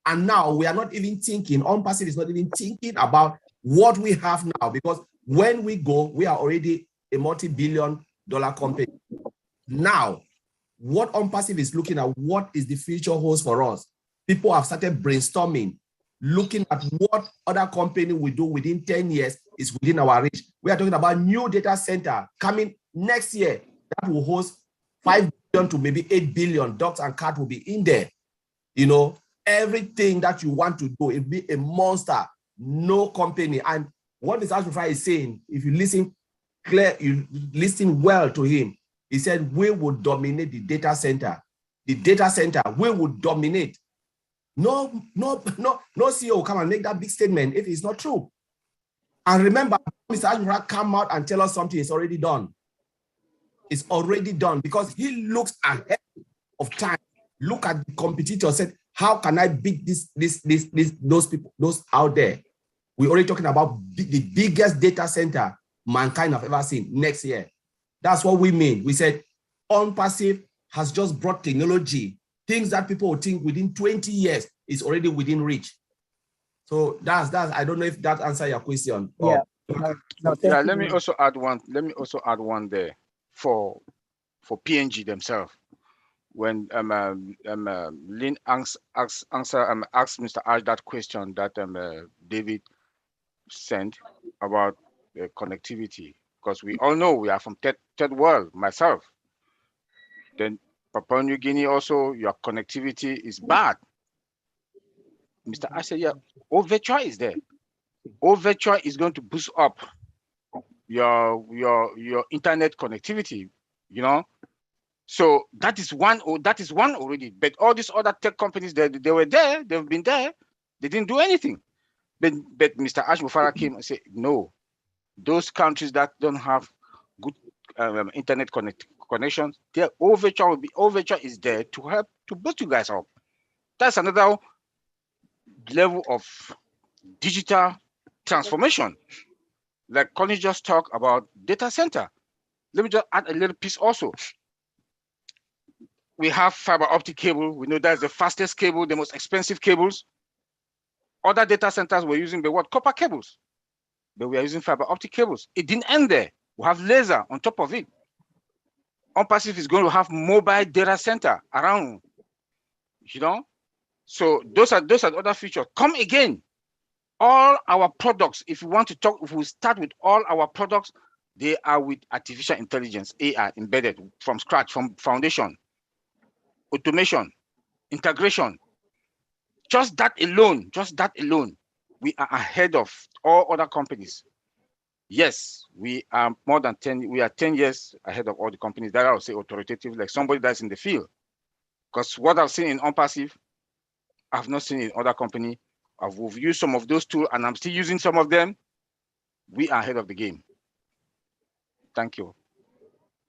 And now we are not even thinking, On Passive is not even thinking about what we have now, because when we go, we are already a multi-billion-dollar company. Now, what OnPassive is looking at, what is the future holds for us. People have started brainstorming, looking at what other company will do within 10 years is within our reach. We are talking about new data center coming next year that will host 5 billion to maybe 8 billion. Dogs and cats will be in there. You know, everything that you want to do, it will be a monster, no company. And what Mr. Ashmufai is saying, if you listen you listen well to him, he said, we will dominate the data center. The data center, we will dominate. No CEO will come and make that big statement if it's not true. And remember, Mr. Ashmufai come out and tell us something is already done. It's already done because he looks ahead of time. Look at the competitor, said, how can I beat those people, those out there? We're already talking about the biggest data center mankind have ever seen next year. That's what we mean. We said OnPassive has just brought technology, things that people would think within 20 years is already within reach. So that's I don't know if that answers your question. Yeah. Yeah, let me also add one there for PNG themselves. When Lynn asked Mr. Ash that question that David sent about connectivity, because we all know we are from third world, myself. Then Papua New Guinea also, your connectivity is bad. Mr. Ash said, yeah, OTECH is there. OTECH is going to boost up your internet connectivity, you know. So that is one already. But all these other tech companies, they were there, they've been there, they didn't do anything. But Mr. Ashmufara came and said, no, those countries that don't have good internet connections, their OTECH is there to help to boost you guys up. That's another level of digital transformation. Like Colin just talked about data center. Let me just add a little piece also. We have fiber optic cable. We know that's the fastest cable, the most expensive cables. Other data centers were using the copper cables, but we are using fiber optic cables. It didn't end there. We have laser on top of it. OnPassive is going to have mobile data center around, you know. So those are other features. Come again. All our products, if we want to talk, if we start with all our products, they are with artificial intelligence, AI embedded from scratch, from foundation. Automation, integration, just that alone, we are ahead of all other companies. Yes, we are more than 10, we are 10 years ahead of all the companies that I would say authoritative, like somebody that's in the field. Because what I've seen in OnPassive, I've not seen in other company. I've used some of those tools and I'm still using some of them. We are ahead of the game. Thank you.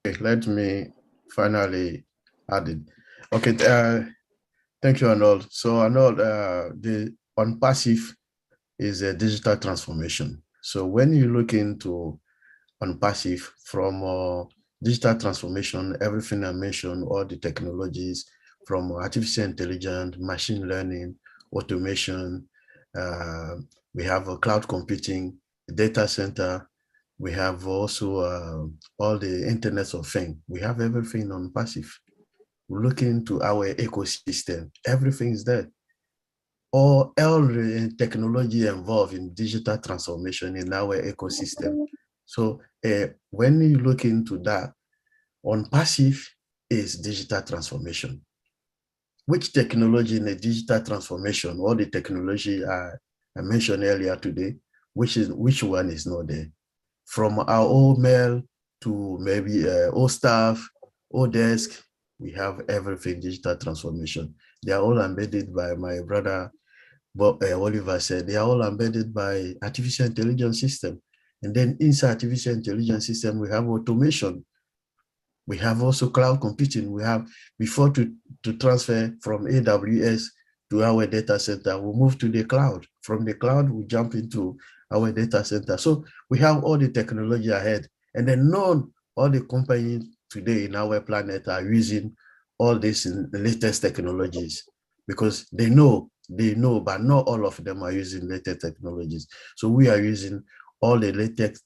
Okay, let me finally add it. Okay, thank you, Arnold. So Arnold, the OnPassive is a digital transformation. So when you look into OnPassive from digital transformation, everything I mentioned, all the technologies from artificial intelligence, machine learning, automation, we have a cloud computing, data center, we have also all the Internet of Things. We have everything on OnPassive. Look into our ecosystem, everything is there. All the technology involved in digital transformation in our ecosystem. So when you look into that, OnPassive is digital transformation. Which technology in the digital transformation, all the technology I mentioned earlier today, which one is not there? From our old mail to maybe old staff, old desk, we have everything digital transformation. They are all embedded by my brother, Oliver said, they are all embedded by artificial intelligence system. And then inside artificial intelligence system, we have automation. We have also cloud computing. We have, before to transfer from AWS to our data center, we move to the cloud. From the cloud, we jump into our data center. So we have all the technology ahead. And then all the companies today in our planet are using all these latest technologies because they know, but not all of them are using latest technologies. So we are using all the latest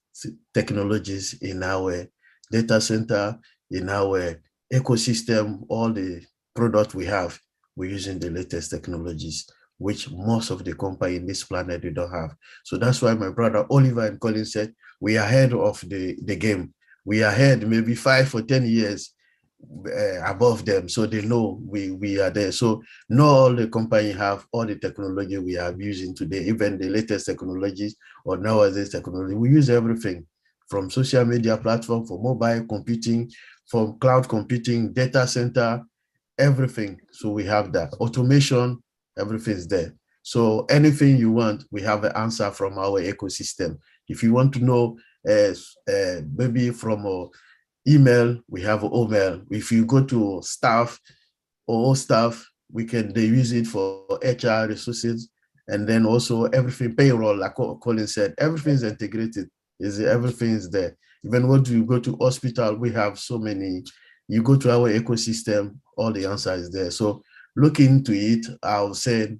technologies in our data center, in our ecosystem, all the products we have, we're using the latest technologies, which most of the company in this planet, they don't have. So that's why my brother Oliver and Colin said, we are ahead of the game. We are ahead maybe 5 or 10 years above them. So they know we are there. So not all the company have all the technology we are using today, even the latest technologies or nowadays technology. We use everything from social media platform, for mobile computing, from cloud computing, data center, everything. So we have that automation, everything's there. So anything you want, we have an answer from our ecosystem. If you want to know, maybe from a email, we have email. If you go to staff or staff, they use it for HR resources, and then also everything payroll, like Colin said, everything's integrated. Everything is there. Even when you go to hospital, we have so many. You go to our ecosystem, all the answer is there. So look into it. I'll say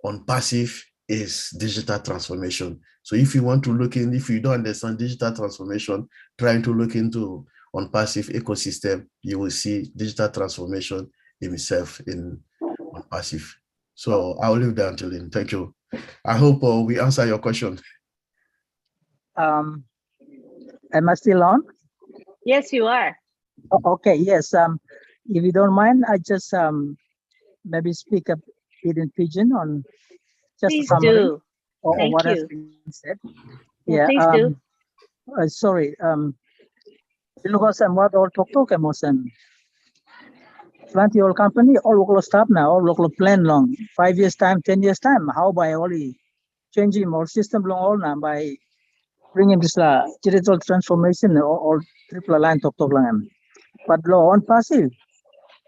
on passive is digital transformation. So if you want to look in, if you don't understand digital transformation, trying to look into on passive ecosystem, you will see digital transformation himself on passive. So I'll leave that until then. Thank you. I hope we answer your question. Am I still on? Yes, you are. Okay, yes. If you don't mind, I just maybe speak a bit in Pidgin on just Please a summary do. of Thank what has you. been said. Yeah, please do. Sorry. Because I'm what all talk emotion. Plenty old company, all local staff now, all local plan long, 5 years time, 10 years time. How by only changing more system long all now by bringing this digital transformation or triple line talk lang. But law on passive,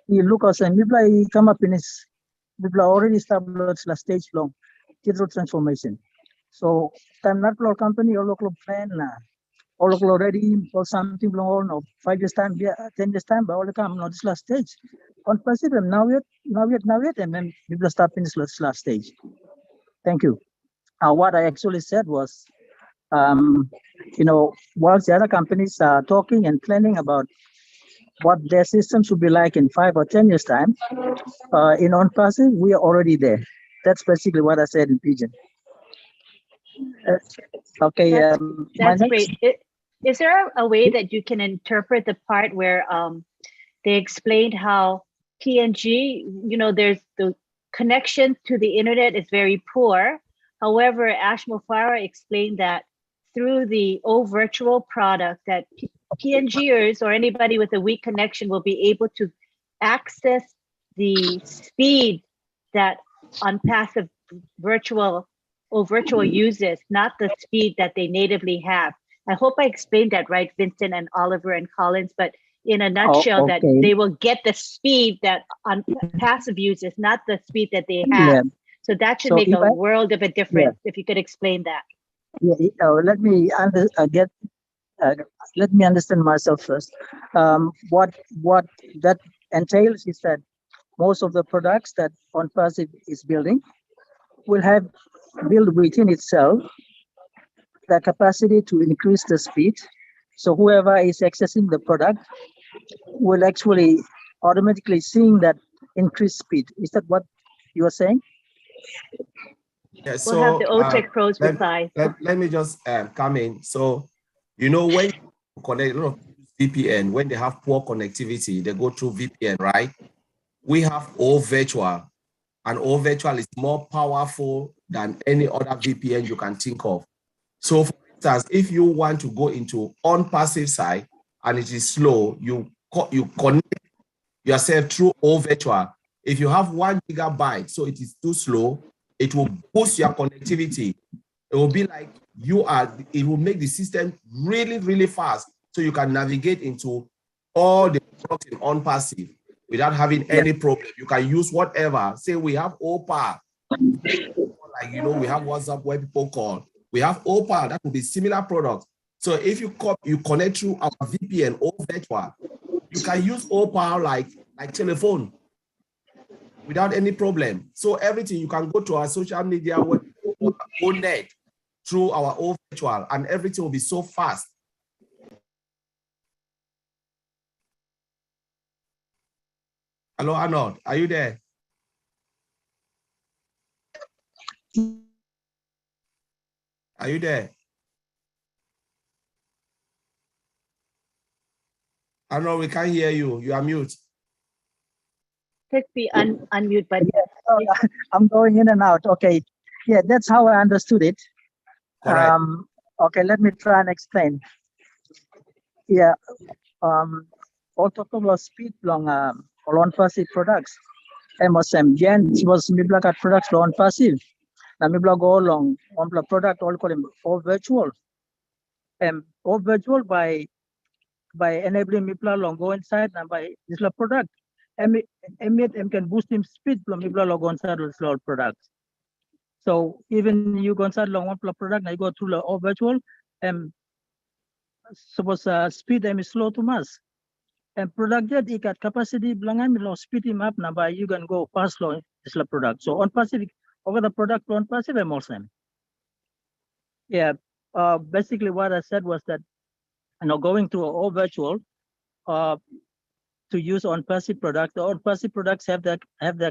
you look as and people come up in his people already established last stage long digital transformation. So time not law company or local plan or local already or something long or 5 years time, 10 years time, but all the come not this last stage. On passive, now yet, and then people start in this last stage. Thank you. What I actually said was, whilst the other companies are talking and planning about what their system should be like in 5 or 10 years time, in on passive, we are already there. That's basically what I said in Pidgin. Okay. That's great. Is there a way that you can interpret the part where they explained how PNG, there's the connection to the internet is very poor. However, Ash Mufara explained that through the virtual product that PNGers or anybody with a weak connection will be able to access the speed that on passive virtual uses, not the speed that they natively have. I hope I explained that right, Vincent and Oliver and Collins, but in a nutshell, that they will get the speed that on passive uses, not the speed that they have. Yeah. So that should make a world of a difference if you could explain that. Yeah, let me let me understand myself first. What that entails is that most of the products that on passive is building will have built within itself the capacity to increase the speed. So whoever is accessing the product will actually automatically seeing that increased speed. Is that what you are saying? Yeah, we'll have the OTECH pros reply. Let me just come in. So, when you connect, VPN, when they have poor connectivity, they go through VPN, right? We have all virtual, and all virtual is more powerful than any other VPN you can think of. So for instance, if you want to go into on-passive side and it is slow, you connect yourself through all virtual. If you have 1 gigabyte, so it is too slow, it will boost your connectivity. It will be like it will make the system really, really fast so you can navigate into all the products in on-passive without having any problem. You can use whatever. Say we have OPA, like, we have WhatsApp where people call. We have OPA, that will be similar products. So if you connect through our VPN or virtual, you can use OPA like telephone without any problem. So everything, you can go to our social media or own net through our own virtual, and everything will be so fast. Hello, Arnold, are you there? Are you there? Arnold, we can't hear you. You are mute. Click the unmute button. I'm going in and out. Okay. Yeah, that's how I understood it. Correct. Okay, let me try and explain. Yeah. Protocol speed long lawn passive products. MSM Jen was Miblakat products lawn passive. Now Mibla go along on the product all call him or virtual. Or virtual by enabling Mibla long go inside and by this product. M can boost him speed from Mibla long go inside this products. So even you go inside long one product, now you go through the all virtual, suppose speed them is slow to mass. And product that you got capacity belonging below speed him up now by you can go fast long is the product. So on passive over the product on passive I'm also. Yeah. Basically what I said was that going to all virtual to use on passive product, all passive products have the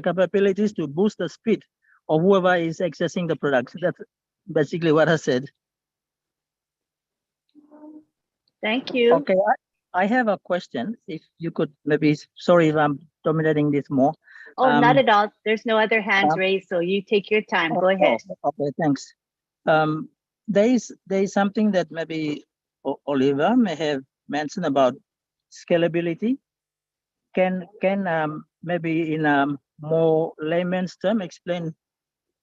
capabilities to boost the speed of whoever is accessing the product. So that's basically what I said. Thank you. Okay, I have a question. If you could maybe, sorry if I'm dominating this more. Oh, not at all. There's no other hands raised, so you take your time. Go ahead. Okay, thanks. There is something that maybe Oliver may have mentioned about scalability. Can maybe in a more layman's term explain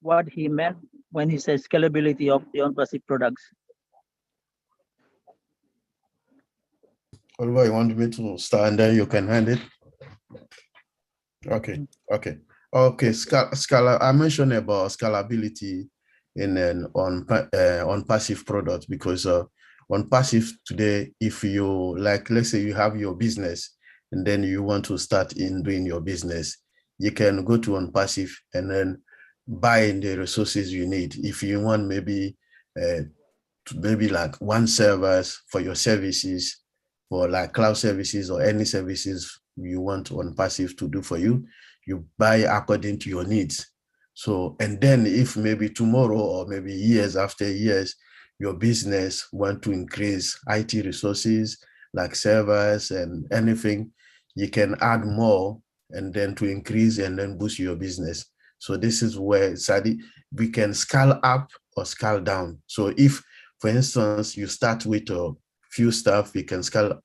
what he meant when he says scalability of the on-passive products? Oliver, you want me to start and then you can hand it? Okay. I mentioned about scalability in an on passive product because on passive today, if you like, let's say you have your business and then you want to start in doing your business, you can go to on passive and then buy the resources you need. If you want maybe like one service for your services, for like cloud services or any services you want on passive to do for you, you buy according to your needs. So, and then if maybe tomorrow or maybe years after years, your business want to increase IT resources like servers and anything, you can add more and then to increase and then boost your business. So this is where we can scale up or scale down. So if, for instance, you start with a few stuff, we can scale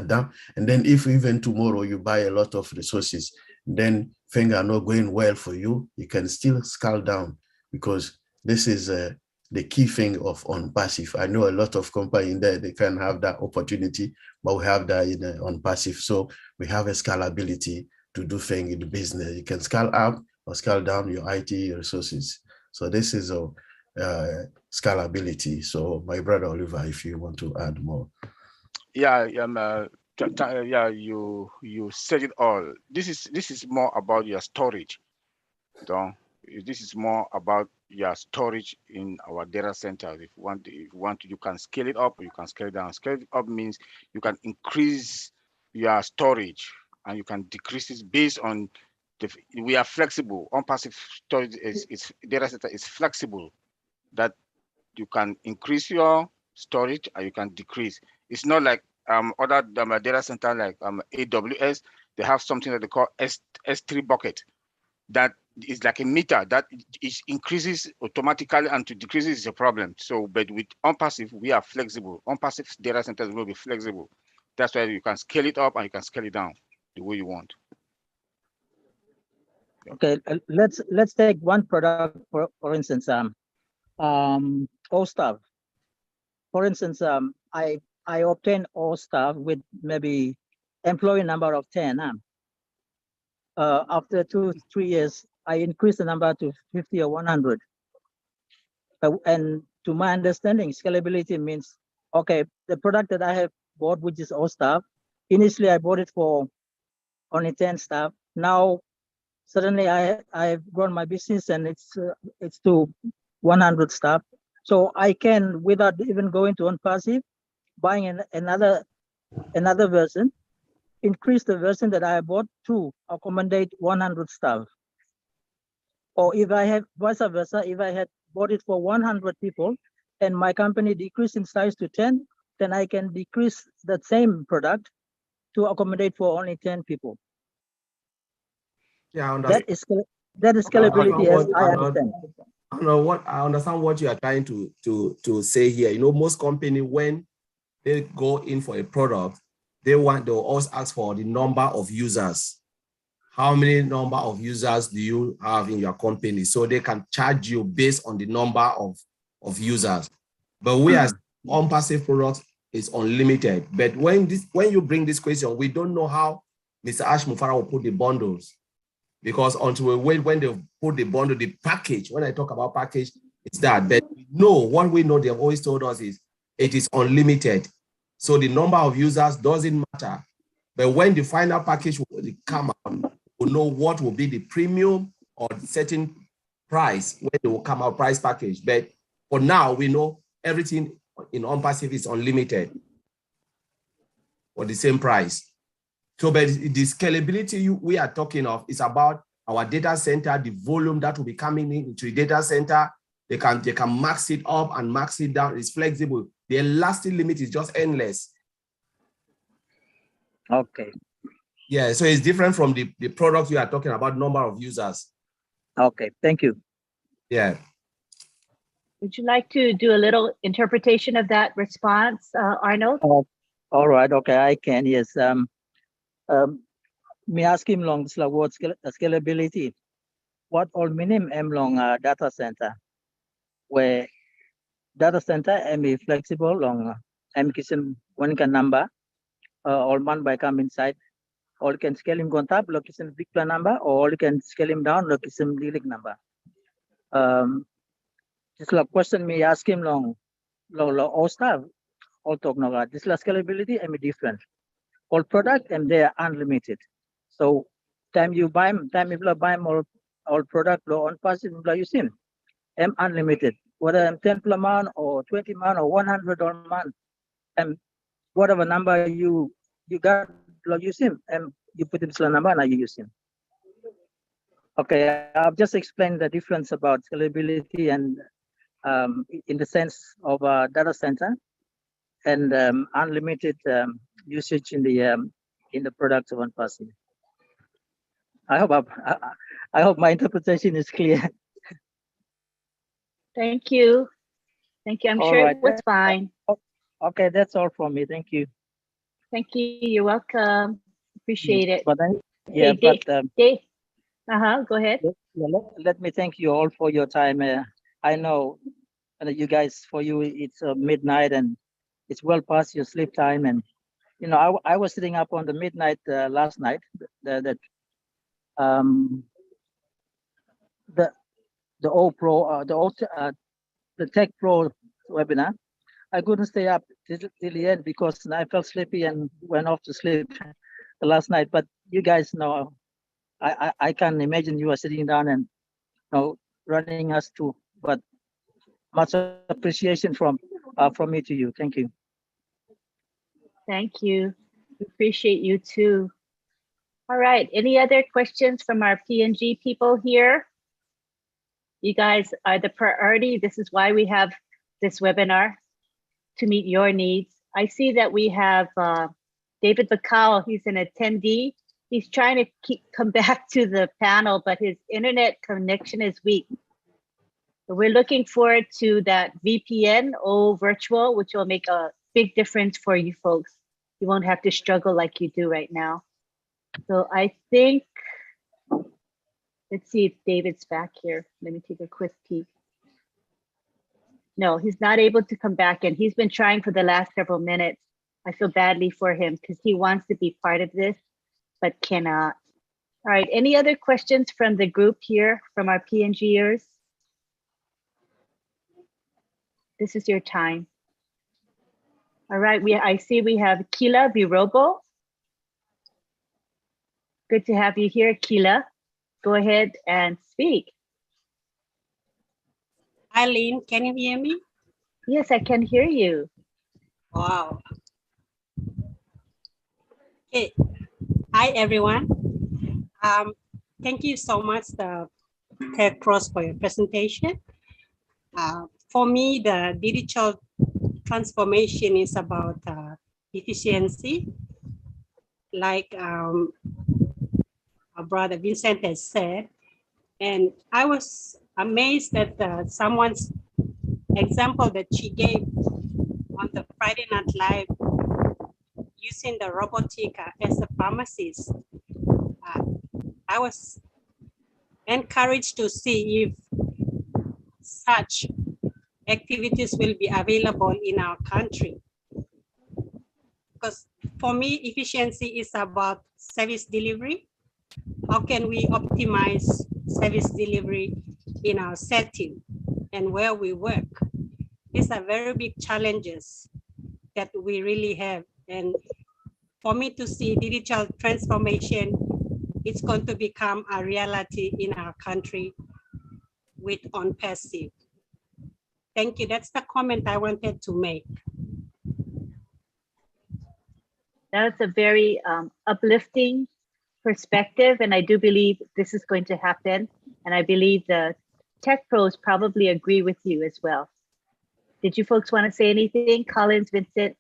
down. And then if even tomorrow you buy a lot of resources, then things are not going well for you, you can still scale down because this is the key thing of on passive. I know a lot of companies in there, they can have that opportunity, but we have that in on passive. So we have a scalability to do things in the business. You can scale up or scale down your IT resources. So this is a scalability. So my brother Oliver, if you want to add more. Yeah, you said it all. This is more about your storage. This is more about your storage in our data centers. If you want to, you can scale it up or you can scale it down. Scale it up means you can increase your storage and you can decrease it based on we are flexible. On passive storage is data center is flexible, that you can increase your storage and you can decrease. It's not like other data center like AWS. They have something that they call S3 bucket. That is like a meter that is increases automatically and to decreases is a problem. So, but with on-passive, we are flexible. On-passive data centers will be flexible. That's why you can scale it up and you can scale it down the way you want. Okay, let's take one product for instance, all-staff. For instance, I obtain all-staff with maybe employee number of 10. After 2-3 years, I increase the number to 50 or 100. And to my understanding, scalability means, okay, the product that I have bought, which is all-staff, initially I bought it for only 10 staff. Now, suddenly I've grown my business and it's to 100 staff. So I can, without even going to on passive, buying another version increase the version that I bought to accommodate 100 staff. Or if I have vice versa, if I had bought it for 100 people and my company decreased in size to 10, then I can decrease that same product to accommodate for only 10 people. Yeah, I understand. That is scalability as I understand. I understand what you are trying to say here. You know, most companies, when they go in for a product, they'll also ask for the number of users. How many number of users do you have in your company? So they can charge you based on the number of users. But we as on-passive products is unlimited. But when you bring this question, we don't know how Mr. Ash Mufara will put the bundles. Because until we wait when they put the bundle, the package, when I talk about package, it's that. But what we know they've always told us is it is unlimited. So the number of users doesn't matter. But when the final package will come out, we'll know what will be the premium or certain price when they will come out price package. But for now, we know everything in on-passive is unlimited for the same price. So, but the scalability we are talking of is about our data center, the volume that will be coming into the data center. They can max it up and max it down. It's flexible. The elastic limit is just endless. Okay. Yeah, so it's different from the product you are talking about, number of users. Okay, thank you. Yeah. Would you like to do a little interpretation of that response, Arnold? All right. Okay, I can. Yes. Me ask him long what scalability. What all meaning long data center where data center be flexible long kism one can number all man by come inside or can scale him on top location big plan number or you can scale him down location league number. Just like question me ask him long all stuff all talk no this scalability different. All product and they are unlimited. So time you buy more all product low on passive you see unlimited. Whether I'm 10 per month or 20 month or 100 on month, and whatever number you got you see and you put this number and you use him. Okay, I've just explained the difference about scalability and in the sense of data center and unlimited usage in the products of one person. I hope my interpretation is clear. Thank you. Thank you. I'm sure it was fine. Okay, that's all from me. Thank you. Thank you. You're welcome. Appreciate it. But go ahead. Let me thank you all for your time. I know you guys, for you, it's midnight and it's well past your sleep time. And you know, I was sitting up on the midnight last night. The Tech Pro webinar. I couldn't stay up till the end because I felt sleepy and went off to sleep last night. But you guys know, I can imagine you are sitting down and running us too. But much appreciation from me to you. Thank you. Thank you. We appreciate you too. All right. Any other questions from our PNG people here? You guys are the priority. This is why we have this webinar, to meet your needs. I see that we have David Bacall. He's an attendee. He's trying to come back to the panel, but his internet connection is weak. So we're looking forward to that VPN virtual, which will make a big difference for you folks. You won't have to struggle like you do right now. So I think, let's see if David's back here. Let me take a quick peek. No, he's not able to come back in. He's been trying for the last several minutes. I feel badly for him because he wants to be part of this, but cannot. All right, any other questions from the group here, from our PNGers? This is your time. All right, I see we have Kila Virobo. Good to have you here, Kila. Go ahead and speak. Eileen, can you hear me? Yes, I can hear you. Wow. Okay, Hi, everyone. Thank you so much, the Ted Cross, for your presentation. For me, the digital transformation is about efficiency. Like our brother Vincent has said, and I was amazed at someone's example that she gave on the Friday Night Live using the robotic as a pharmacist. I was encouraged to see if such activities will be available in our country. Because for me, efficiency is about service delivery. How can we optimize service delivery in our setting and where we work? These are very big challenges that we really have. And for me to see digital transformation, it's going to become a reality in our country with ONPASSIVE. Thank you. That's the comment I wanted to make. That's a very uplifting perspective, and I do believe this is going to happen. And I believe the tech pros probably agree with you as well. Did you folks want to say anything? Collins, Vincent?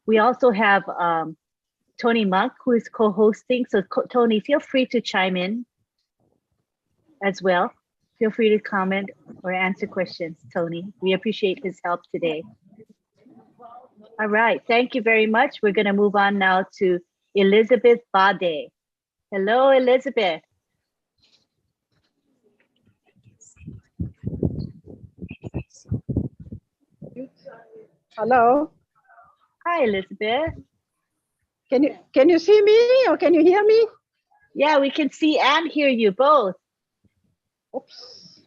We also have Tony Monk, who is co-hosting. So Tony, feel free to chime in as well. Feel free to comment or answer questions, Tony. We appreciate his help today. All right, thank you very much. We're gonna move on now to Elizabeth Bade. Hello, Elizabeth. Hello. Hi, Elizabeth. Can you see me or can you hear me? Yeah, we can see and hear you both. Oops.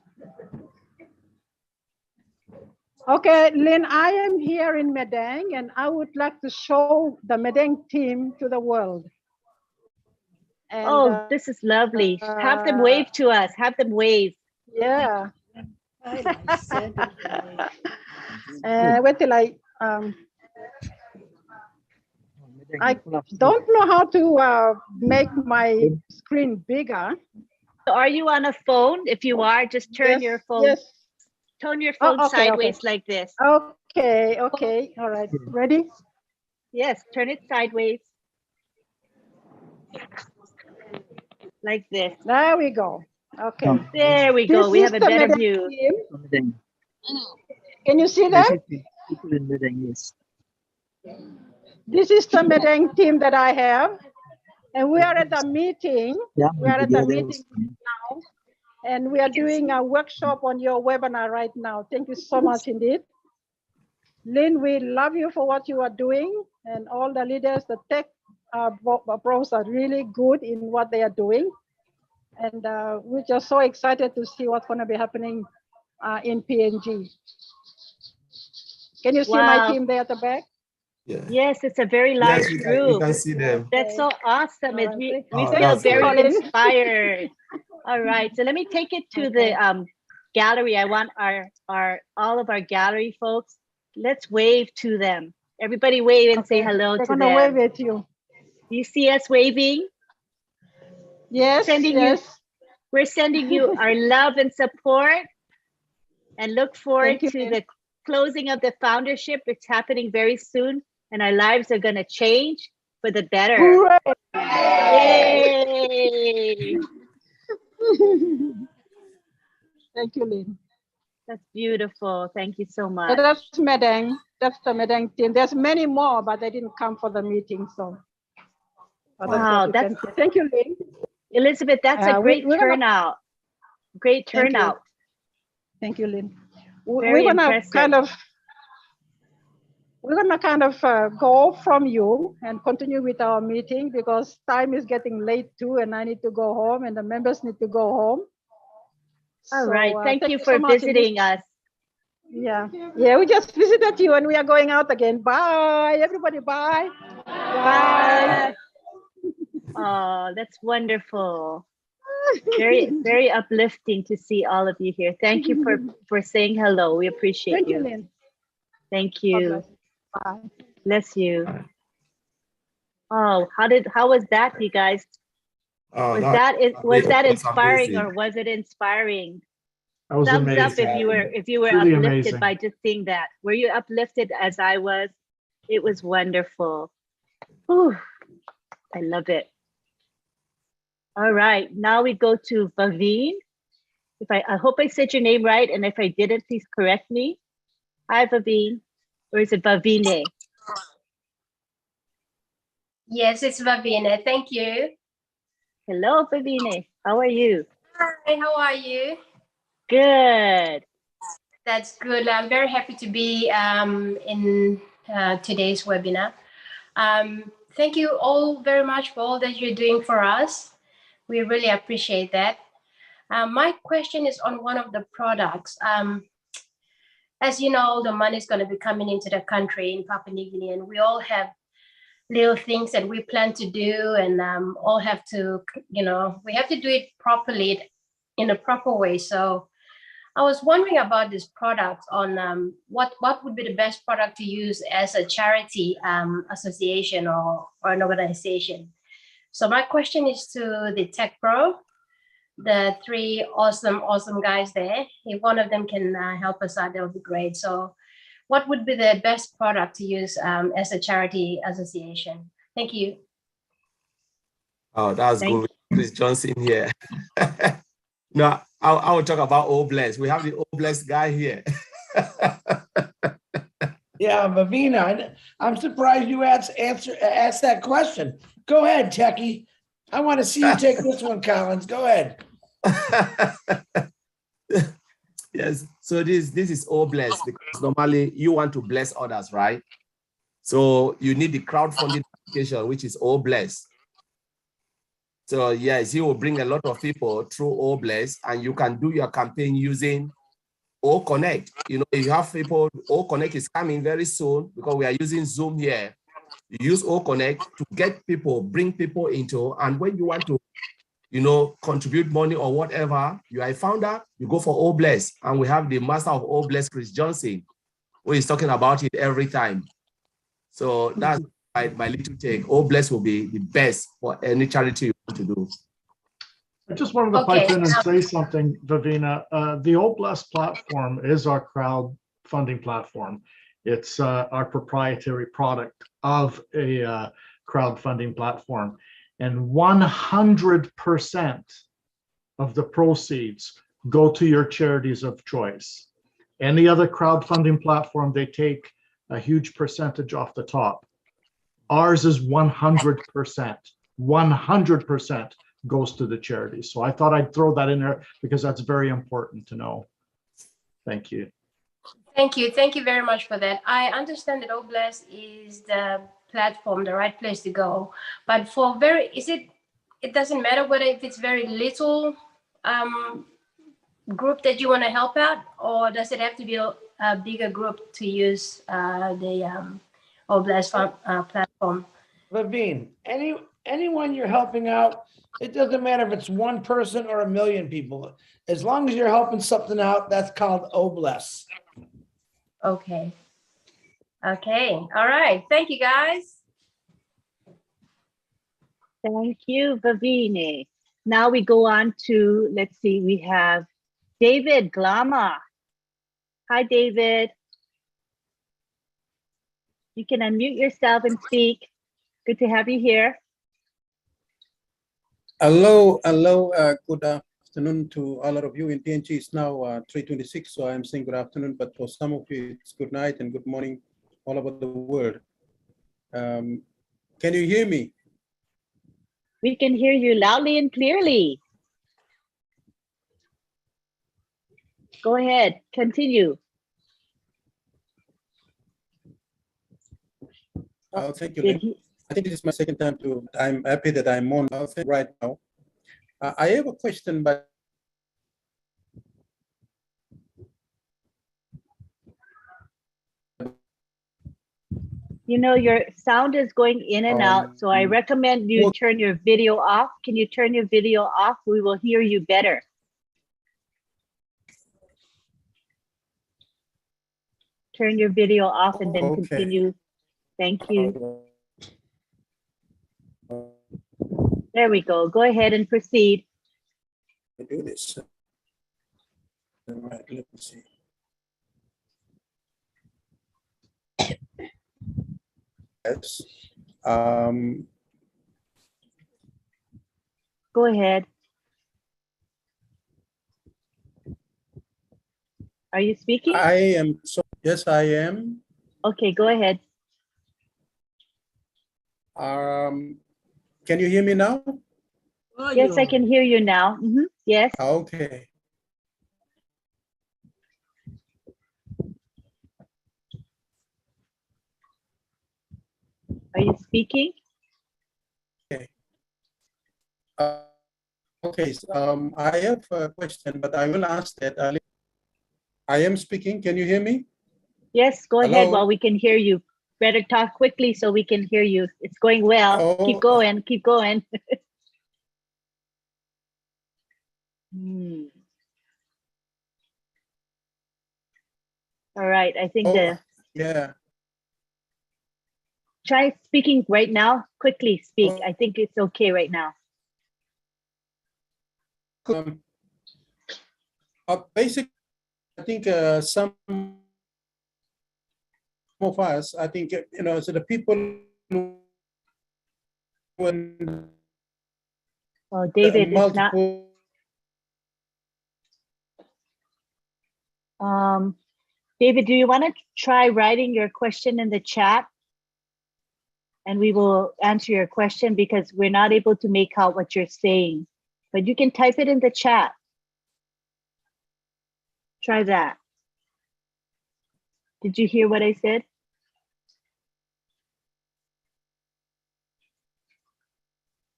Okay, Lynn, I am here in Medang and I would like to show the Medang team to the world. And, this is lovely. Have them wave to us. Have them wave. Yeah. Wait till I don't know how to make my screen bigger. So are you on a phone? If you are, just turn your phone. Yes. Turn your phone sideways like this. Okay, okay. All right. Ready? Yes, turn it sideways. Like this. There we go. Okay. There we go. We have a better view. Team. Can you see that? This is the Medang team that I have. And we are at the meeting. We are at the meeting now. And we are doing a workshop on your webinar right now. Thank you so much indeed. Lynn, we love you for what you are doing. And all the leaders, the tech pros are really good in what they are doing. And we're just so excited to see what's going to be happening in PNG. Can you see my team there at the back? Yeah. Yes, it's a very large group. You can see them. That's so awesome. Right. We feel very inspired. All right, so let me take it to the gallery. I want all of our gallery folks. Let's wave to them. Everybody wave and say hello to them. They're gonna wave at you. Do you see us waving? Yes, We're sending you our love and support, and look forward to the closing of the foundership. It's happening very soon, and our lives are going to change for the better. Hooray! Yay! Thank you, Lynn. That's beautiful. Thank you so much. So that's Medang. That's the Medang team. There's many more, but they didn't come for the meeting. So wow, thank you, Lynn. Elizabeth, that's a great turnout. Great turnout. Thank you, Lynn. Very impressive. We're gonna kind of go from you and continue with our meeting because time is getting late too, and I need to go home, and the members need to go home. All right. Thank you for visiting us. Yeah, we just visited you, and we are going out again. Bye, everybody. Bye. Bye. Oh, that's wonderful. Very uplifting to see all of you here. Thank you for saying hello. We appreciate Thank you, Lynn. Thank you. Bye. Bless you. Oh, how was that, you guys? Oh, Was was that inspiring, amazing. or was it inspiring? That was Thumbs up amazing. if you were Truly uplifted amazing. by just seeing that. Were you uplifted as I was? It was wonderful. Whew, I love it. All right, now we go to Vaveen. I hope I said your name right, and if I didn't, please correct me. Hi, Vaveen. Or is it Vavine? Yes, it's Vavina. Thank you. Hello, Vavine. How are you? Hi, how are you? Good. That's good. I'm very happy to be in today's webinar. Thank you all very much for all that you're doing for us. We really appreciate that. My question is on one of the products. As you know, the money is going to be coming into the country in Papua New Guinea, and we all have little things that we plan to do, and all have to, we have to do it properly in a proper way. So I was wondering about this product on what would be the best product to use as a charity association or an organization. So my question is to the Tech Pro, the three awesome guys there. If one of them can help us out, that would be great. So what would be the best product to use as a charity association? Thank you. Oh, that's good. Chris Johnson here. No, I will talk about Obless. We have the Obless guy here. Yeah, Vavina, I'm surprised you asked that question. Go ahead, Techie. I want to see you take this one, Collins. Go ahead. Yes, so this is Obless, because normally you want to bless others, right? So you need the crowdfunding application, which is Obless. So yes, you will bring a lot of people through Obless, and you can do your campaign using OConnect. You know, if you have people, OConnect is coming very soon because we are using Zoom here. You use OConnect to get people, bring people into, and when you want to, contribute money or whatever, you are a founder, you go for Obless, and we have the master of Obless, Chris Johnson, who is talking about it every time. So that's my little take. Obless will be the best for any charity you want to do. I just wanted to pipe in and say something, Vavina. The Obless platform is our crowdfunding platform. It's our proprietary product of a crowdfunding platform. And 100% of the proceeds go to your charities of choice. Any other crowdfunding platform, they take a huge percentage off the top. Ours is 100%. 100% goes to the charity. So I thought I'd throw that in there because that's very important to know. Thank you. Thank you. Thank you very much for that. I understand that Obless is the platform, the right place to go. But for it doesn't matter whether if it's very little group that you want to help out, or does it have to be a bigger group to use the Obless platform? Vavine, anyone you're helping out, it doesn't matter if it's one person or 1 million people. As long as you're helping something out, that's called Obless. Okay. Okay. All right. Thank you, guys. Thank you, Vavine. Now we go on to, let's see, we have David Glama. Hi, David. You can unmute yourself and speak. Good to have you here. Hello. Good afternoon to all of you. In PNG, it's now 3:26, so I'm saying good afternoon, but for some of you, it's good night and good morning all over the world. Can you hear me? We can hear you loudly and clearly. Go ahead, continue. Oh, thank you. I think this is my second time I'm happy that I'm on right now. I have a question, but Your sound is going in and out, so I recommend you turn your video off. Can you turn your video off? We will hear you better. Turn your video off and then continue. Thank you. There we go. Go ahead and proceed. I do this. All right, let me see. Yes. Go ahead. Are you speaking? I am. So yes, I am. Okay, go ahead. Can you hear me now? Yes, I can hear you now. Yes. Okay. Are you speaking? Okay. Okay. I have a question, but I will ask that. I am speaking. Can you hear me? Yes, go ahead Hello? while we can hear you. Better talk quickly so we can hear you. It's going well. Oh. Keep going, keep going. All right, I think Yeah. try speaking right now. Quickly speak. I think it's okay right now. Basically, I think some of us, I think, so the people when Oh, David, it's not. David, do you want to try writing your question in the chat? And we will answer your question because we're not able to make out what you're saying. But you can type it in the chat. Try that. Did you hear what I said?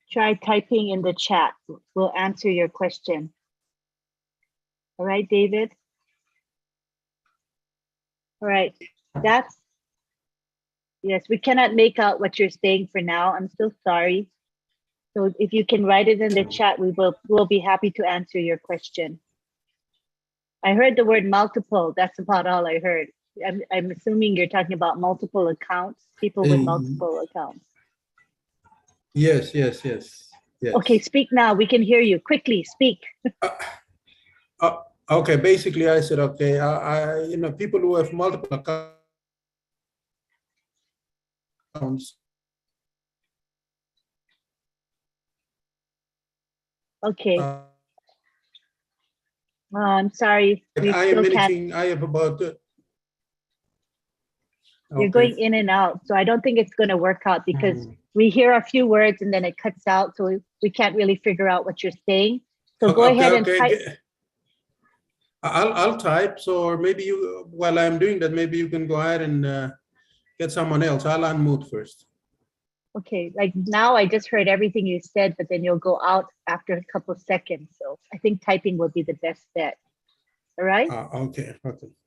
Try typing in the chat. We'll answer your question. All right, David? All right, yes, we cannot make out what you're saying for now. I'm so sorry. So if you can write it in the chat, we'll be happy to answer your question. I heard the word multiple. That's about all I heard. I'm assuming you're talking about multiple accounts, people with multiple accounts. Yes. Okay, speak now. We can hear you. Quickly, speak. Okay, basically I said, okay, people who have multiple accounts. Okay. I'm sorry. I have about. You're going in and out, so I don't think it's going to work out because we hear a few words and then it cuts out, so we can't really figure out what you're saying. So go ahead and type. I'll type. So or maybe you, while I'm doing that, maybe you can go ahead and get someone else. I'll unmute first. Okay, like now I just heard everything you said, but then you'll go out after a couple of seconds. So I think typing will be the best bet. All right? Okay,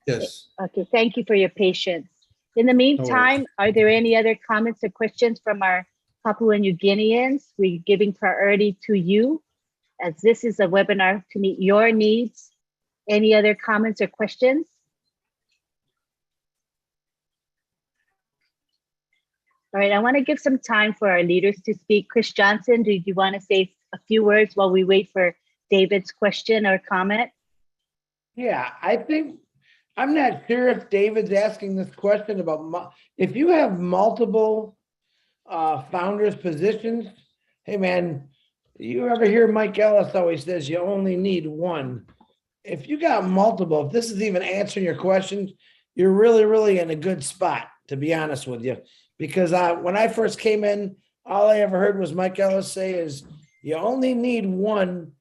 yes. Okay, thank you for your patience. In the meantime, are there any other comments or questions from our Papua New Guineans? We're giving priority to you as this is a webinar to meet your needs. Any other comments or questions? All right, I want to give some time for our leaders to speak. Chris Johnson, do you want to say a few words while we wait for David's question or comment? Yeah, I think, I'm not sure if David's asking this question about, if you have multiple founders positions, hey man, you ever hear Mike Ellis always says you only need one. If you got multiple, if this is even answering your questions, you're really in a good spot, to be honest with you. Because when I first came in, all I ever heard was Mike Ellis say is you only need one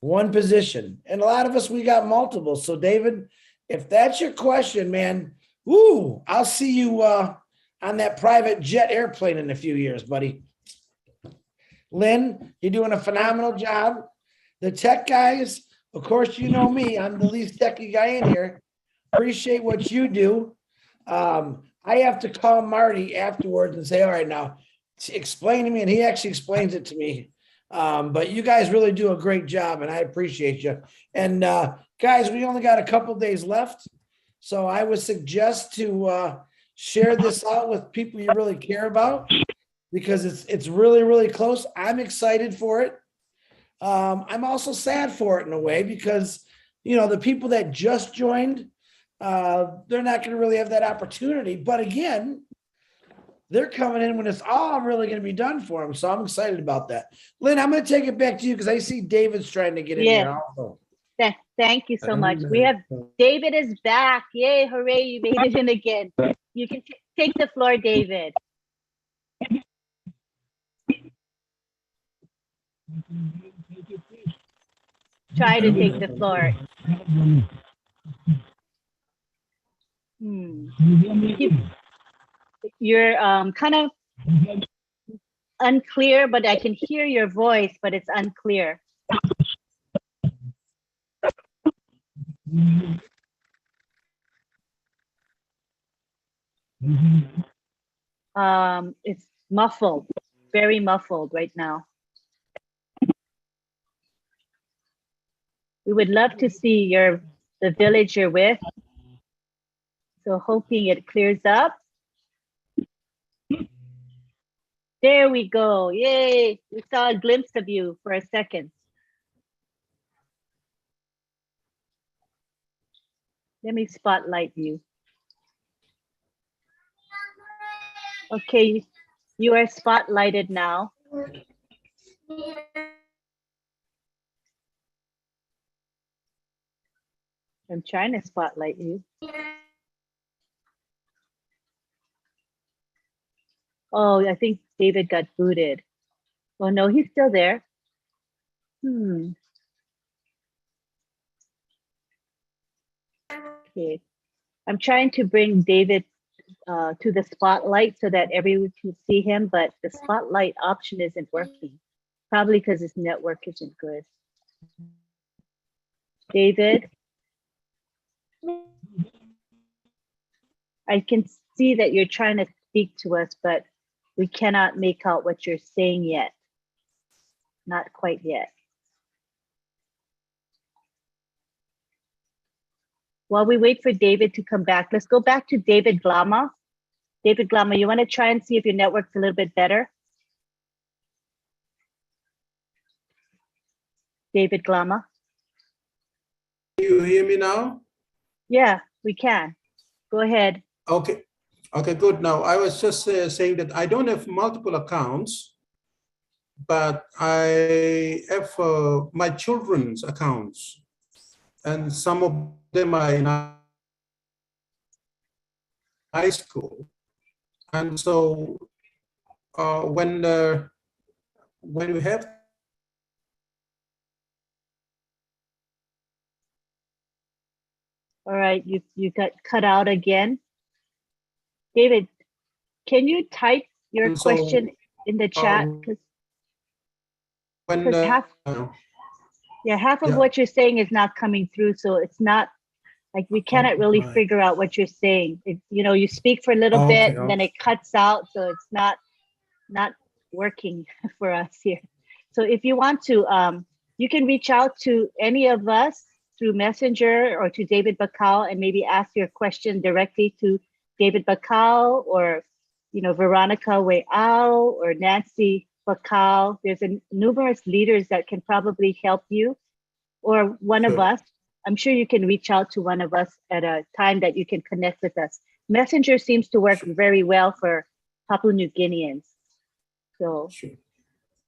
position. And a lot of us, we got multiple. So David, if that's your question, man, woo, I'll see you on that private jet airplane in a few years, buddy. Lynn, you're doing a phenomenal job. The tech guys, of course, you know me, I'm the least techy guy in here. Appreciate what you do. I have to call Marty afterwards and say, all right, now explain to me. And he actually explains it to me. But you guys really do a great job and I appreciate you. And guys, we only got a couple days left. So I would suggest to share this out with people you really care about. because it's really, really close. I'm excited for it. I'm also sad for it in a way because, you know, the people that just joined, they're not going to really have that opportunity. But again, they're coming in when it's all really going to be done for them. So I'm excited about that. Lynn, I'm going to take it back to you because I see David's trying to get in here also. Thank you so much. We have David is back. Yay, hooray, you made it in again. You can take the floor, David. Try to take the floor. You're kind of unclear, but I can hear your voice, but it's unclear. It's muffled, very muffled right now. We would love to see the village you're with. So hoping it clears up. There we go. Yay. We saw a glimpse of you for a second. Let me spotlight you. Okay, you are spotlighted now. I'm trying to spotlight you. Oh, I think David got booted. Oh no, he's still there. Okay, I'm trying to bring David to the spotlight so that everyone can see him, but the spotlight option isn't working. Probably because his network isn't good. David, I can see that you're trying to speak to us, but we cannot make out what you're saying yet. Not quite yet. While we wait for David to come back, let's go back to David Glama. David Glama, you want to try and see if your network's a little bit better? David Glama. You hear me now? Yeah, we can. Go ahead. Okay. Okay, good. Now, I was just saying that I don't have multiple accounts, but I have my children's accounts, and some of them are in high school. And so when we have All right, you got cut out again. David, can you type your question in the chat? Because half of what you're saying is not coming through, so it's not like we cannot really figure out what you're saying. You know, you speak for a little bit and then it cuts out, so it's not working for us here. So if you want to, you can reach out to any of us through Messenger or to David Bakal and maybe ask your question directly to David Bakal or, you know, Veronica Weal or Nancy Bakal. There's numerous leaders that can probably help you, or one of us. I'm sure you can reach out to one of us at a time that you can connect with us. Messenger seems to work very well for Papua New Guineans. So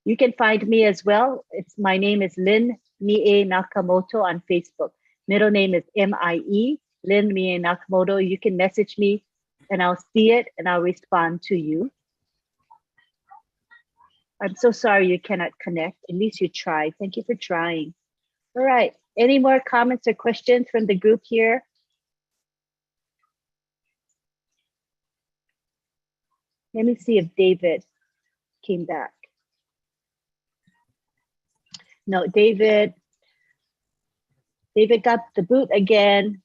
you can find me as well. My name is Lynn Mie Nakamoto on Facebook. Middle name is M-I-E, Lynn Mie Nakamoto. You can message me and I'll see it and I'll respond to you. I'm so sorry you cannot connect. At least you tried. Thank you for trying. All right. Any more comments or questions from the group here? Let me see if David came back. No, David got the boot again.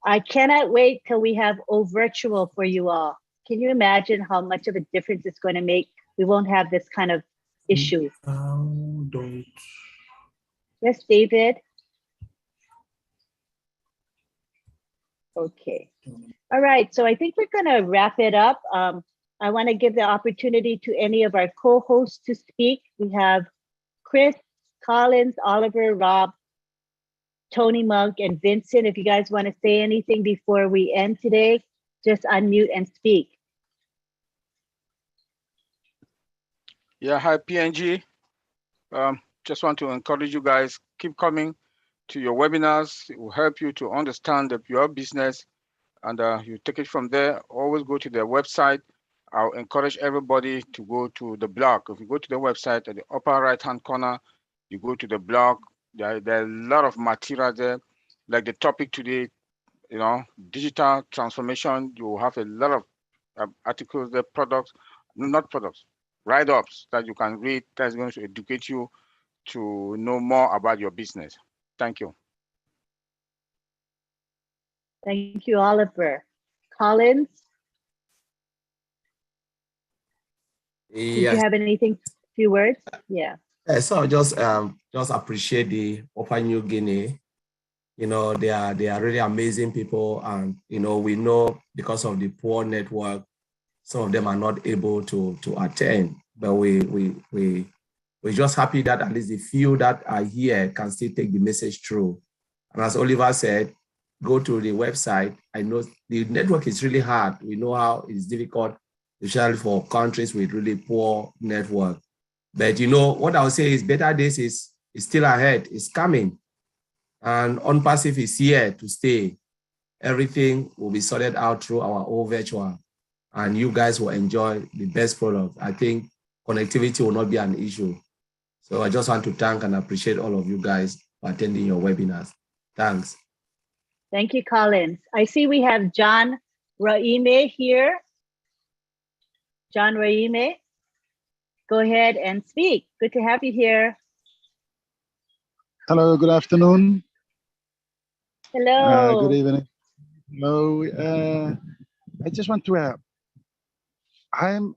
I cannot wait till we have O Virtual for you all. Can you imagine how much of a difference it's going to make? We won't have this kind of issue. Yes, David. Okay. All right. So I think we're going to wrap it up. I want to give the opportunity to any of our co-hosts to speak. We have Chris, Collins, Oliver, Rob, Tony Monk, and Vincent. If you guys want to say anything before we end today, just unmute and speak. Yeah, hi PNG. Just want to encourage you guys, keep coming to your webinars. It will help you to understand your business, and you take it from there. Always go to their website. I'll encourage everybody to go to the blog. If you go to the website at the upper right-hand corner, you go to the blog. There are a lot of material there, like the topic today, digital transformation. You will have a lot of articles there, write-ups that you can read that's going to educate you to know more about your business. Thank you. Thank you, Oliver. Collins? Did you have anything, few words? Yeah. So I just appreciate the Papua New Guinea. They are really amazing people, and we know because of the poor network, some of them are not able to attend. But we're just happy that at least the few that are here can still take the message through. And as Oliver said, go to the website. I know the network is really hard. We know how it's difficult, especially for countries with really poor network. But what I would say is better days is still ahead. It's coming. And OnPassive is here to stay. Everything will be sorted out through our own virtual, and you guys will enjoy the best product. I think connectivity will not be an issue. So I just want to thank and appreciate all of you guys for attending your webinars. Thanks. Thank you, Collins. I see we have John Raime here. John Raime, go ahead and speak. Good to have you here. Hello, good afternoon. Hello. Good evening. Hello. I just want to, I'm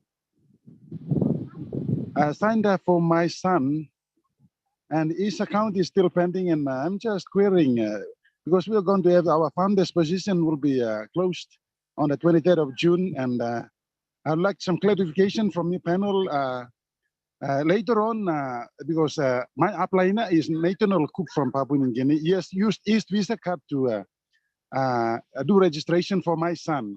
signed up for my son, and his account is still pending, and I'm just querying because we are going to have our founder's position will be closed on the 23rd of June, and I'd like some clarification from your panel later on because my upline is Nathaniel Cook from Papua New Guinea. He has used East Visa card to do registration for my son.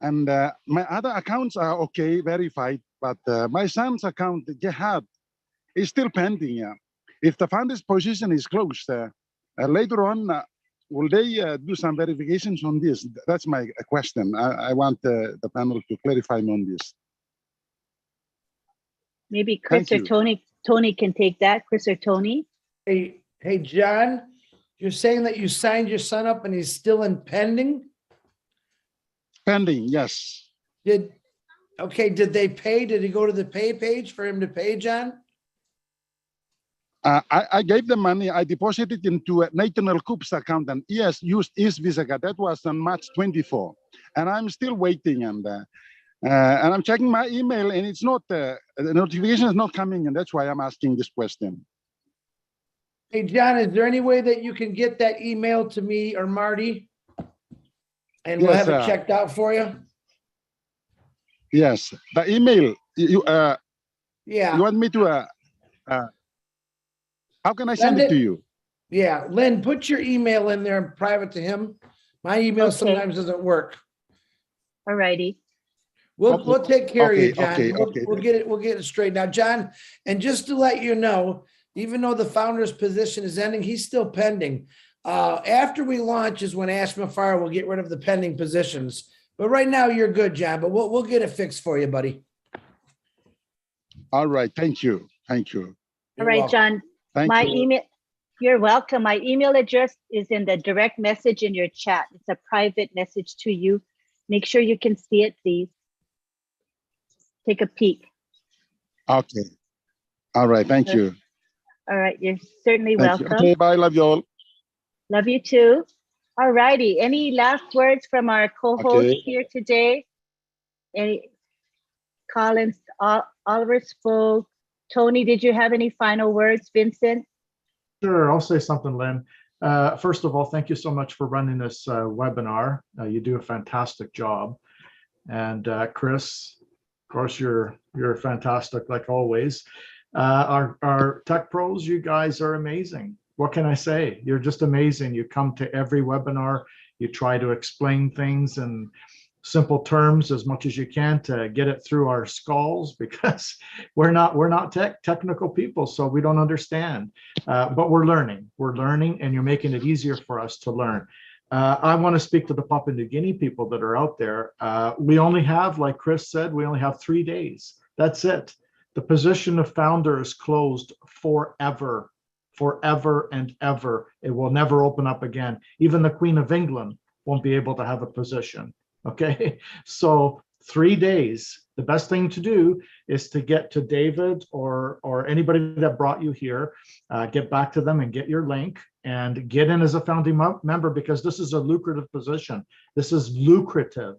And my other accounts are okay, verified, but my son's account, Jihad, is still pending. Yeah. If the founder's position is closed, later on, will they do some verifications on this? That's my question. I want the panel to clarify me on this. Maybe Chris or Tony. Tony can take that. Chris or Tony. Hey, John, you're saying that you signed your son up and he's still in pending? Pending, yes. Did they pay? Did he go to the pay page for him to pay, John? I gave the money. I deposited into Nathaniel Cook's account, and he has used his Visa card. That was on March 24, and I'm still waiting. And I'm checking my email, and it's not the notification is not coming, and that's why I'm asking this question. Hey, John, is there any way that you can get that email to me or Marty, and we'll have it checked out for you? Yes, the email. Yeah. You want me to? How can I send it to you? Yeah, Lynn, put your email in there and private to him. My email sometimes doesn't work. All righty. We'll take care of you, John. We'll get it straight now, John. And just to let you know, even though the founder's position is ending, he's still pending. After we launch is when Ashma Fire will get rid of the pending positions. But right now you're good, John. But we'll get it fixed for you, buddy. All right. Thank you. Thank you. All right, John. My email. You're welcome. My email address is in the direct message in your chat. It's a private message to you. Make sure you can see it, please. Take a peek. Okay. All right. Thank you. All right. You're certainly welcome. Okay. Bye. Love you all. Love you too. All righty. Any last words from our co-host here today? Any Collins, Oliver spoke. Tony, did you have any final words? Vincent? Sure, I'll say something, Lynn. First of all, thank you so much for running this webinar. You do a fantastic job. And Chris, of course, you're fantastic like always. Our tech pros, you guys are amazing. What can I say? You're just amazing. You come to every webinar, you try to explain things in simple terms as much as you can to get it through our skulls, because we're not technical people, so we don't understand. But we're learning, and you're making it easier for us to learn. I want to speak to the Papua New Guinea people that are out there. We only have, like Chris said, we only have 3 days. That's it. The position of founder is closed forever and ever. It will never open up again. Even the Queen of England won't be able to have a position. Okay, so 3 days. The best thing to do is to get to David or anybody that brought you here, get back to them and get your link and get in as a founding member, because this is a lucrative position. This is lucrative.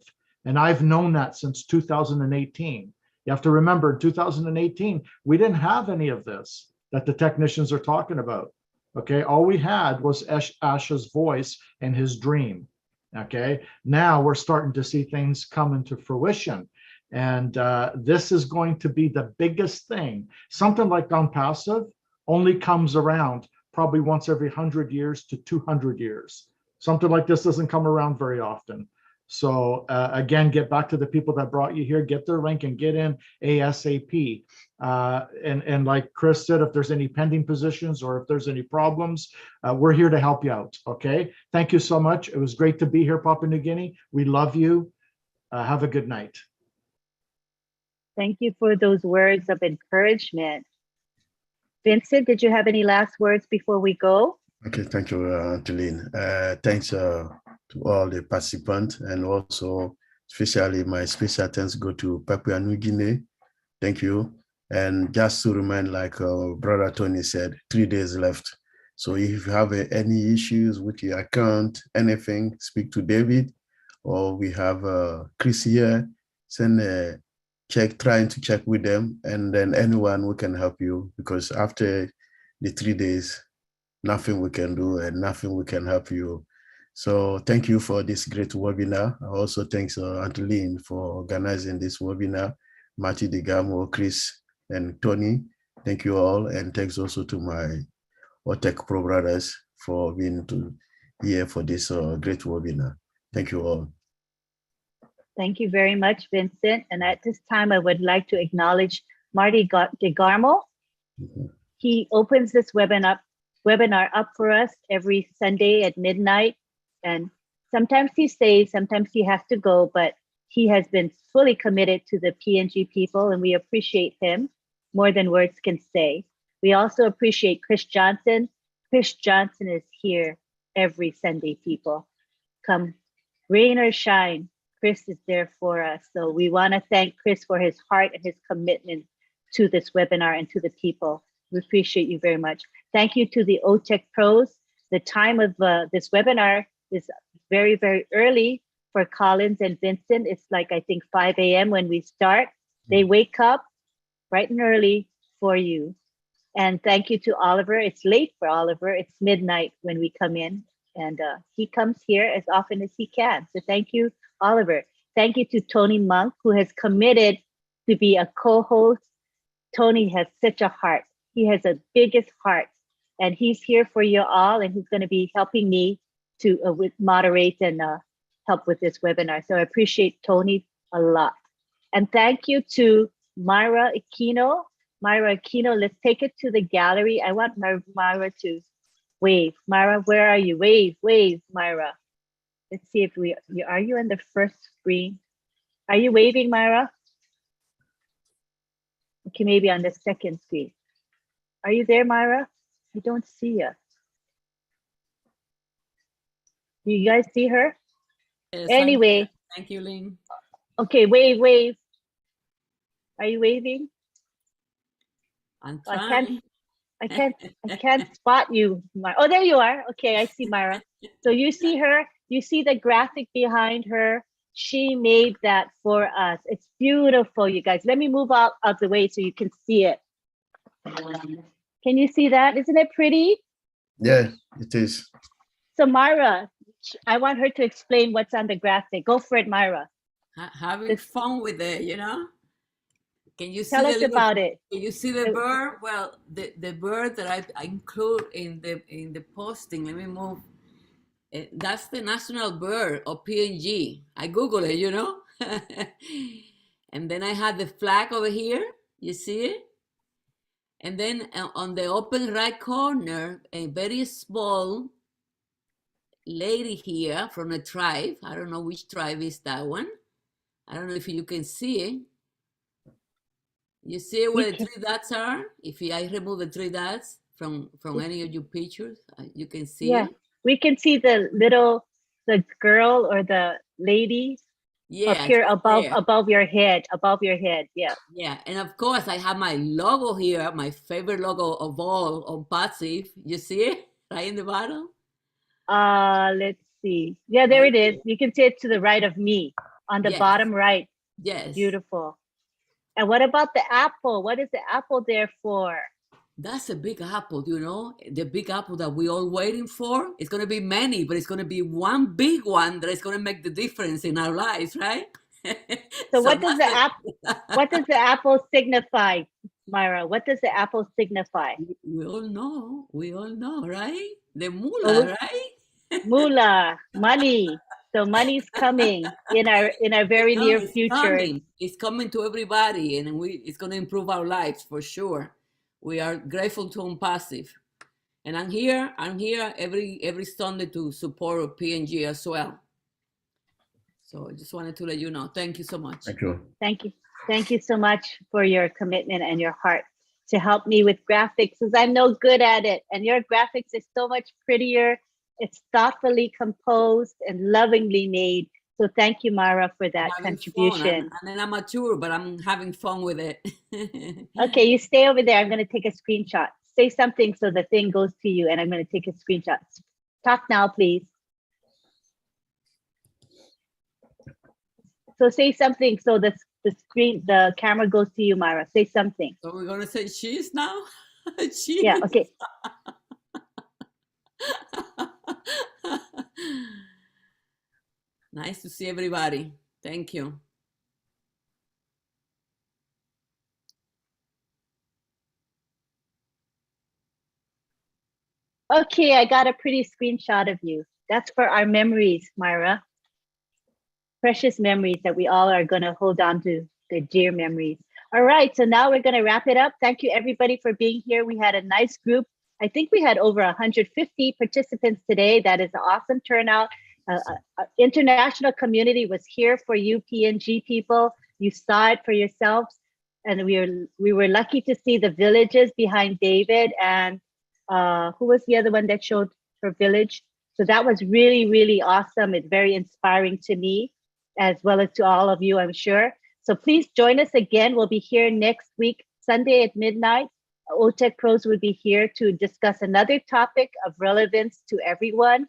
And I've known that since 2018. You have to remember, in 2018, we didn't have any of this that the technicians are talking about. Okay, all we had was Asha's voice and his dream. Okay, now we're starting to see things come into fruition. And this is going to be the biggest thing. Something like non-passive only comes around probably once every 100 years to 200 years. Something like this doesn't come around very often. So again, get back to the people that brought you here, get their link and get in ASAP. And like Chris said, if there's any pending positions or if there's any problems, we're here to help you out, okay? Thank you so much. It was great to be here, Papua New Guinea. We love you. Have a good night. Thank you for those words of encouragement. Vincent, did you have any last words before we go? Okay, thank you, Angeline. Thanks to all the participants, and also especially my special thanks go to Papua New Guinea. Thank you. And just to remind, like Brother Tony said, 3 days left. So if you have any issues with your account, anything, speak to David, or we have Chris here, send a check, trying to check with them, and then anyone who can help you, because after the 3 days, nothing we can do and nothing we can help you. So thank you for this great webinar. Also thanks Angeline for organizing this webinar, Marty Digamo, Chris, and Tony. Thank you all, and thanks also to my OTECH Pro brothers for being here for this great webinar. Thank you all. Thank you very much, Vincent. And at this time, I would like to acknowledge Marty DeGarmo. He opens this webinar up for us every Sunday at midnight. And sometimes he stays, sometimes he has to go, but he has been fully committed to the PNG people, and we appreciate him more than words can say. We also appreciate Chris Johnson. Chris Johnson is here every Sunday, people. Come rain or shine, Chris is there for us. So we want to thank Chris for his heart and his commitment to this webinar and to the people. We appreciate you very much. Thank you to the OTECH pros. The time of this webinar is very, very early for Collins and Vincent. It's like, I think 5 a.m. when we start. They wake up bright and early for you. And thank you to Oliver. It's late for Oliver. It's midnight when we come in, and he comes here as often as he can. So thank you, Oliver. Thank you to Tony Monk, who has committed to be a co-host. Tony has such a heart. He has the biggest heart, and he's here for you all, and he's going to be helping me to moderate and help with this webinar. So I appreciate Tony a lot. And thank you to Myra Aquino. Myra Aquino, let's take it to the gallery. I want Myra to wave. Myra, where are you? Wave, wave, Myra. Let's see if are you on the first screen? Are you waving, Myra? Okay, maybe on the second screen. Are you there, Myra? I don't see you. Do you guys see her? Yes, anyway. Thank you, Lynn. Okay, wave, wave. Are you waving? I'm trying. I can't spot you, Myra. Oh, there you are. Okay, I see Myra. So you see her, you see the graphic behind her. She made that for us. It's beautiful, you guys. Let me move out of the way so you can see it. Can you see that? Isn't it pretty? Yeah, it is. So Myra, I want her to explain what's on the graphic. Go for it, Myra. having fun with it, you know? Can you see Tell the us little, about it. Can you see the bird? Well, the bird that I include in the posting, let me move. That's the national bird of PNG. I Google it, you know? And then I have the flag over here. You see it? And then on the open right corner, a very small lady here from a tribe. I don't know which tribe is that one. I don't know if you can see it. You see where the three dots are? If I remove the three dots from any of your pictures, you can see it. We can see the girl or the lady up here above your head, yeah. Yeah, and of course I have my logo here, my favorite logo of all on Passive. You see it right in the bottom? Let's see. Yeah, there it is. You can see it to the right of me on the bottom right. Yes. Beautiful. And what about the apple? What is the apple there for? That's a big apple, you know, the big apple that we're all waiting for. It's going to be many, but it's going to be one big one that is going to make the difference in our lives, right? So what does the apple signify, Myra? What does the apple signify? We all know, right? The moolah, right? Moolah, money. So money's coming in our very near future. It's coming to everybody, and it's going to improve our lives for sure. We are grateful to Passive, and I'm here every Sunday to support PNG as well. So I just wanted to let you know. Thank you so much. Thank you. Thank you so much for your commitment and your heart to help me with graphics, because I'm no good at it. And your graphics is so much prettier. It's thoughtfully composed and lovingly made. So thank you, Mara, for that contribution. I'm an amateur, but I'm having fun with it. Okay, you stay over there. I'm going to take a screenshot. Say something so the thing goes to you, and I'm going to take a screenshot. Talk now, please. So say something so the camera goes to you, Myra. Say something. So we're going to say cheese now? Cheese. Yeah, okay. Nice to see everybody. Thank you. Okay, I got a pretty screenshot of you. That's for our memories, Myra. Precious memories that we all are going to hold on to, the dear memories. All right, so now we're going to wrap it up. Thank you, everybody, for being here. We had a nice group. I think we had over 150 participants today. That is an awesome turnout. International community was here for you, PNG people. You saw it for yourselves. And we were lucky to see the villages behind David. And who was the other one that showed her village? So that was really, really awesome. It's very inspiring to me, as well as to all of you, I'm sure. So please join us again. We'll be here next week, Sunday at midnight. OTECH Pros will be here to discuss another topic of relevance to everyone.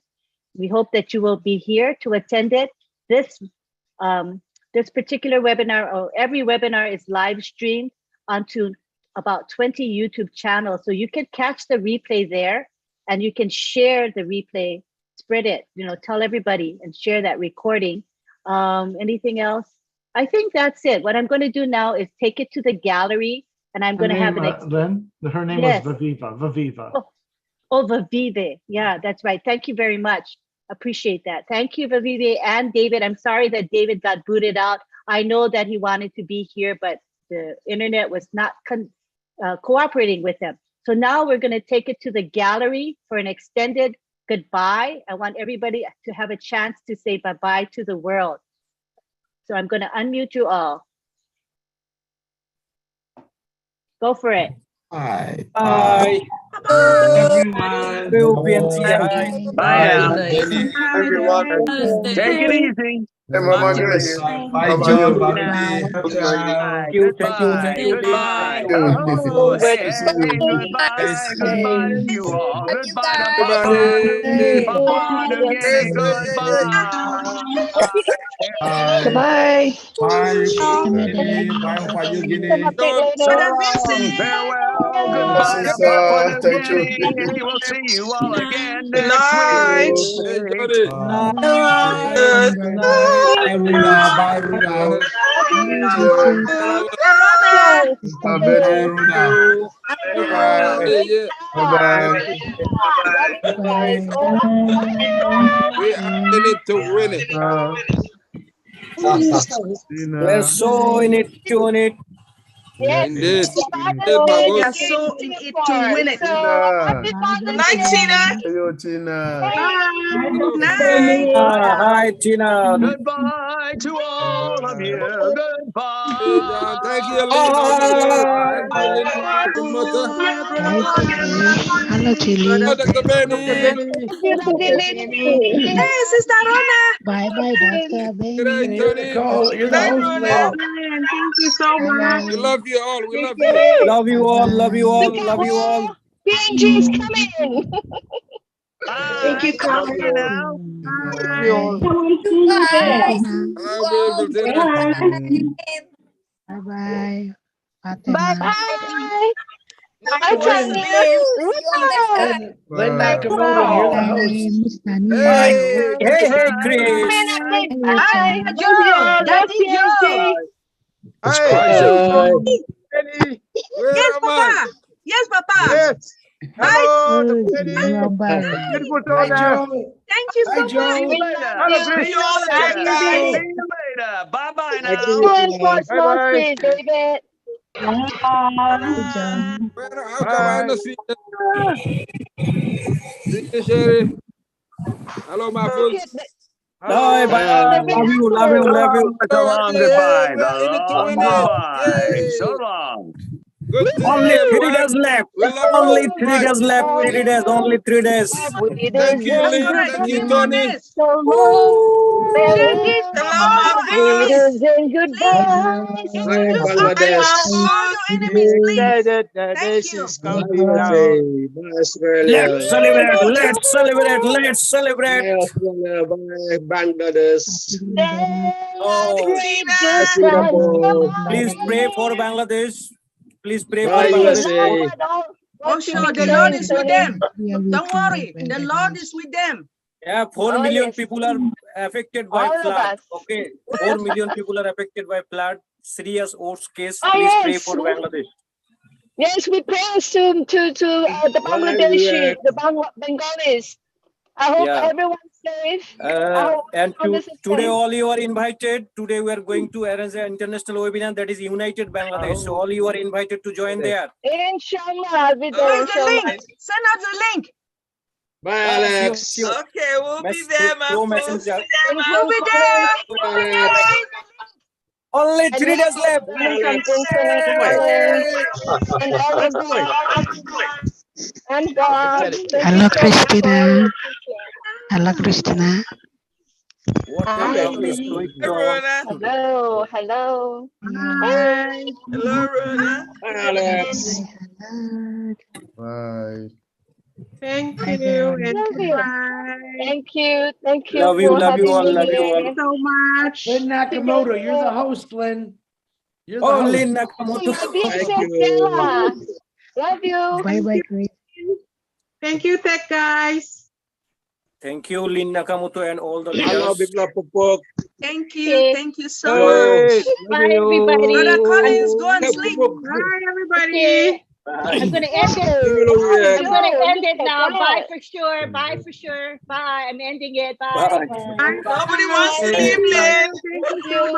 We hope that you will be here to attend it. This particular webinar, or every webinar, is live streamed onto about 20 YouTube channels. So you can catch the replay there, and you can share the replay, spread it, tell everybody and share that recording. Anything else? I think that's it. What I'm going to do now is take it to the gallery, and I'm going to have Lynn, her name was Vaviva. Oh, Vavive. Yeah, that's right. Thank you very much. Appreciate that. Thank you, Vavive and David. I'm sorry that David got booted out. I know that he wanted to be here, but the internet was not cooperating with him. So now we're going to take it to the gallery for an extended goodbye. I want everybody to have a chance to say bye-bye to the world. So I'm going to unmute you all. Go for it. Bye. Bye. Everyone. We'll be in Bye, everyone. Take it easy. Mama Grace. Bye, Joe. Thank you. Goodbye. Oh, hey, goodbye to you all. Goodbye to Papa. Papa again. Goodbye. Goodbye. Bye, Papua New Guinea. So long, farewell, goodbye to Papua New Thank you. Guinea. We'll see you all again Good next night. week. Bye, Ruda. Bye, Ruda. Bye, Ruda. Bye-bye. We are in it to win it. We're so in it to win it. Indeed. Indeed, my We are boss. so in it to win it. Tina. Night, Tina. Hello, Tina. Bye. Good night. Hi, Tina. Goodbye to all of you. Goodbye. Thank you, Lynn. Thank you, Lynn. Promoter. Hello, Chili. Oh, Dr. Benny. Hey, Sister Rona. Bye bye, Dr. Good night, Benny. Tony. You're the Bye, host, Rona. Lynn. Thank you so much. We love you all. We love you. Love you all. Love you all. Love you all. PNG is coming. Thank you, Bye Carl. now. Bye. Hello, beautiful children. Bye bye. Bye Fatima. bye. Bye, Jasmine. Lynn Nakamoto, you're the host. Miss Tani. Hey, Hey, Chris. Bye, Joe. Daddy Joe. hey. Yes, Where am I? Papa. Yes, Papa. Yes. Bye. Oh, Yamba. Beautiful Hi, Donna. Joe. Thank you so Hi, Joe. much. Later. See you all again, See guys. you later. Bye bye now. Bye-bye. David. Hey, John. How come I not see you? See you, Sherry. Hello, my folks. Bye, bye. Love you, love you, love you. So long, goodbye. We are in it The to long win it. goodbye. Yay. So long. Good to see Only 3 everyone. days left. We love you Only all. 3 Bye. days left. 3 days. Only 3 days. Thank you, That's Lynn. right. Thank 3 you, more Tony. days. PNG, shalom, enemies. And goodbye. Look up and call your enemies, please. Thank you. Let's celebrate. Let's celebrate. Let's celebrate. There's Oh, great Tina. goodbye. please pray for Bangladesh. Please pray for Okay, Bangladesh. Oh, sure. The keep Lord saying, is with Tony? them. We are with Don't you, worry. The Lord Bangladesh. is with them. Yeah, 4 Oh, million yes. people are affected by All of flood. us. Okay, 4 million people are affected by flood. Serious worst case. Oh, Please pray yes. for Bangladesh. Yes, we pray to the Bangladeshi, the Bengalis. I hope Yeah. everyone's safe. I hope And everyone is today safe. all you are invited. Today we are going to arrange an international webinar that is United Bangladesh. So all you are invited to join there. Inshallah, I'll be there. Where's the Inshallah. link? Send us the link. Bye, Alex. Okay, we'll be there, my folks. Messenger. We'll be there. Only 3 days left. And Alex and God. Thank Hello, you so much for Christina. your teaching. Hello, Christina. What the Hi. hell is going on? Hello, hello. Hi. Hello, Rona. Bye. Thank Hi, you and Love you. goodbye. Thank you. Thank you Love you, for love you having all, me love you all. here. So much. Oh, Lynn Nakamoto, you're the host, Lynn. You're the host. Oh, Lynn my beautiful Stella. Love you. Bye bye, Chris. Thank you, tech guys. Thank you, Lynn Nakamoto and all the leaders. Thank you. Thank you so much. Bye, everybody. Brother Collins, go and sleep. Bye, everybody. I'm gonna end it. I'm gonna end it now. Bye for sure. Bye for sure. Bye. I'm ending it. Bye. Bye. Nobody wants to leave, Lynn. Thank you so much.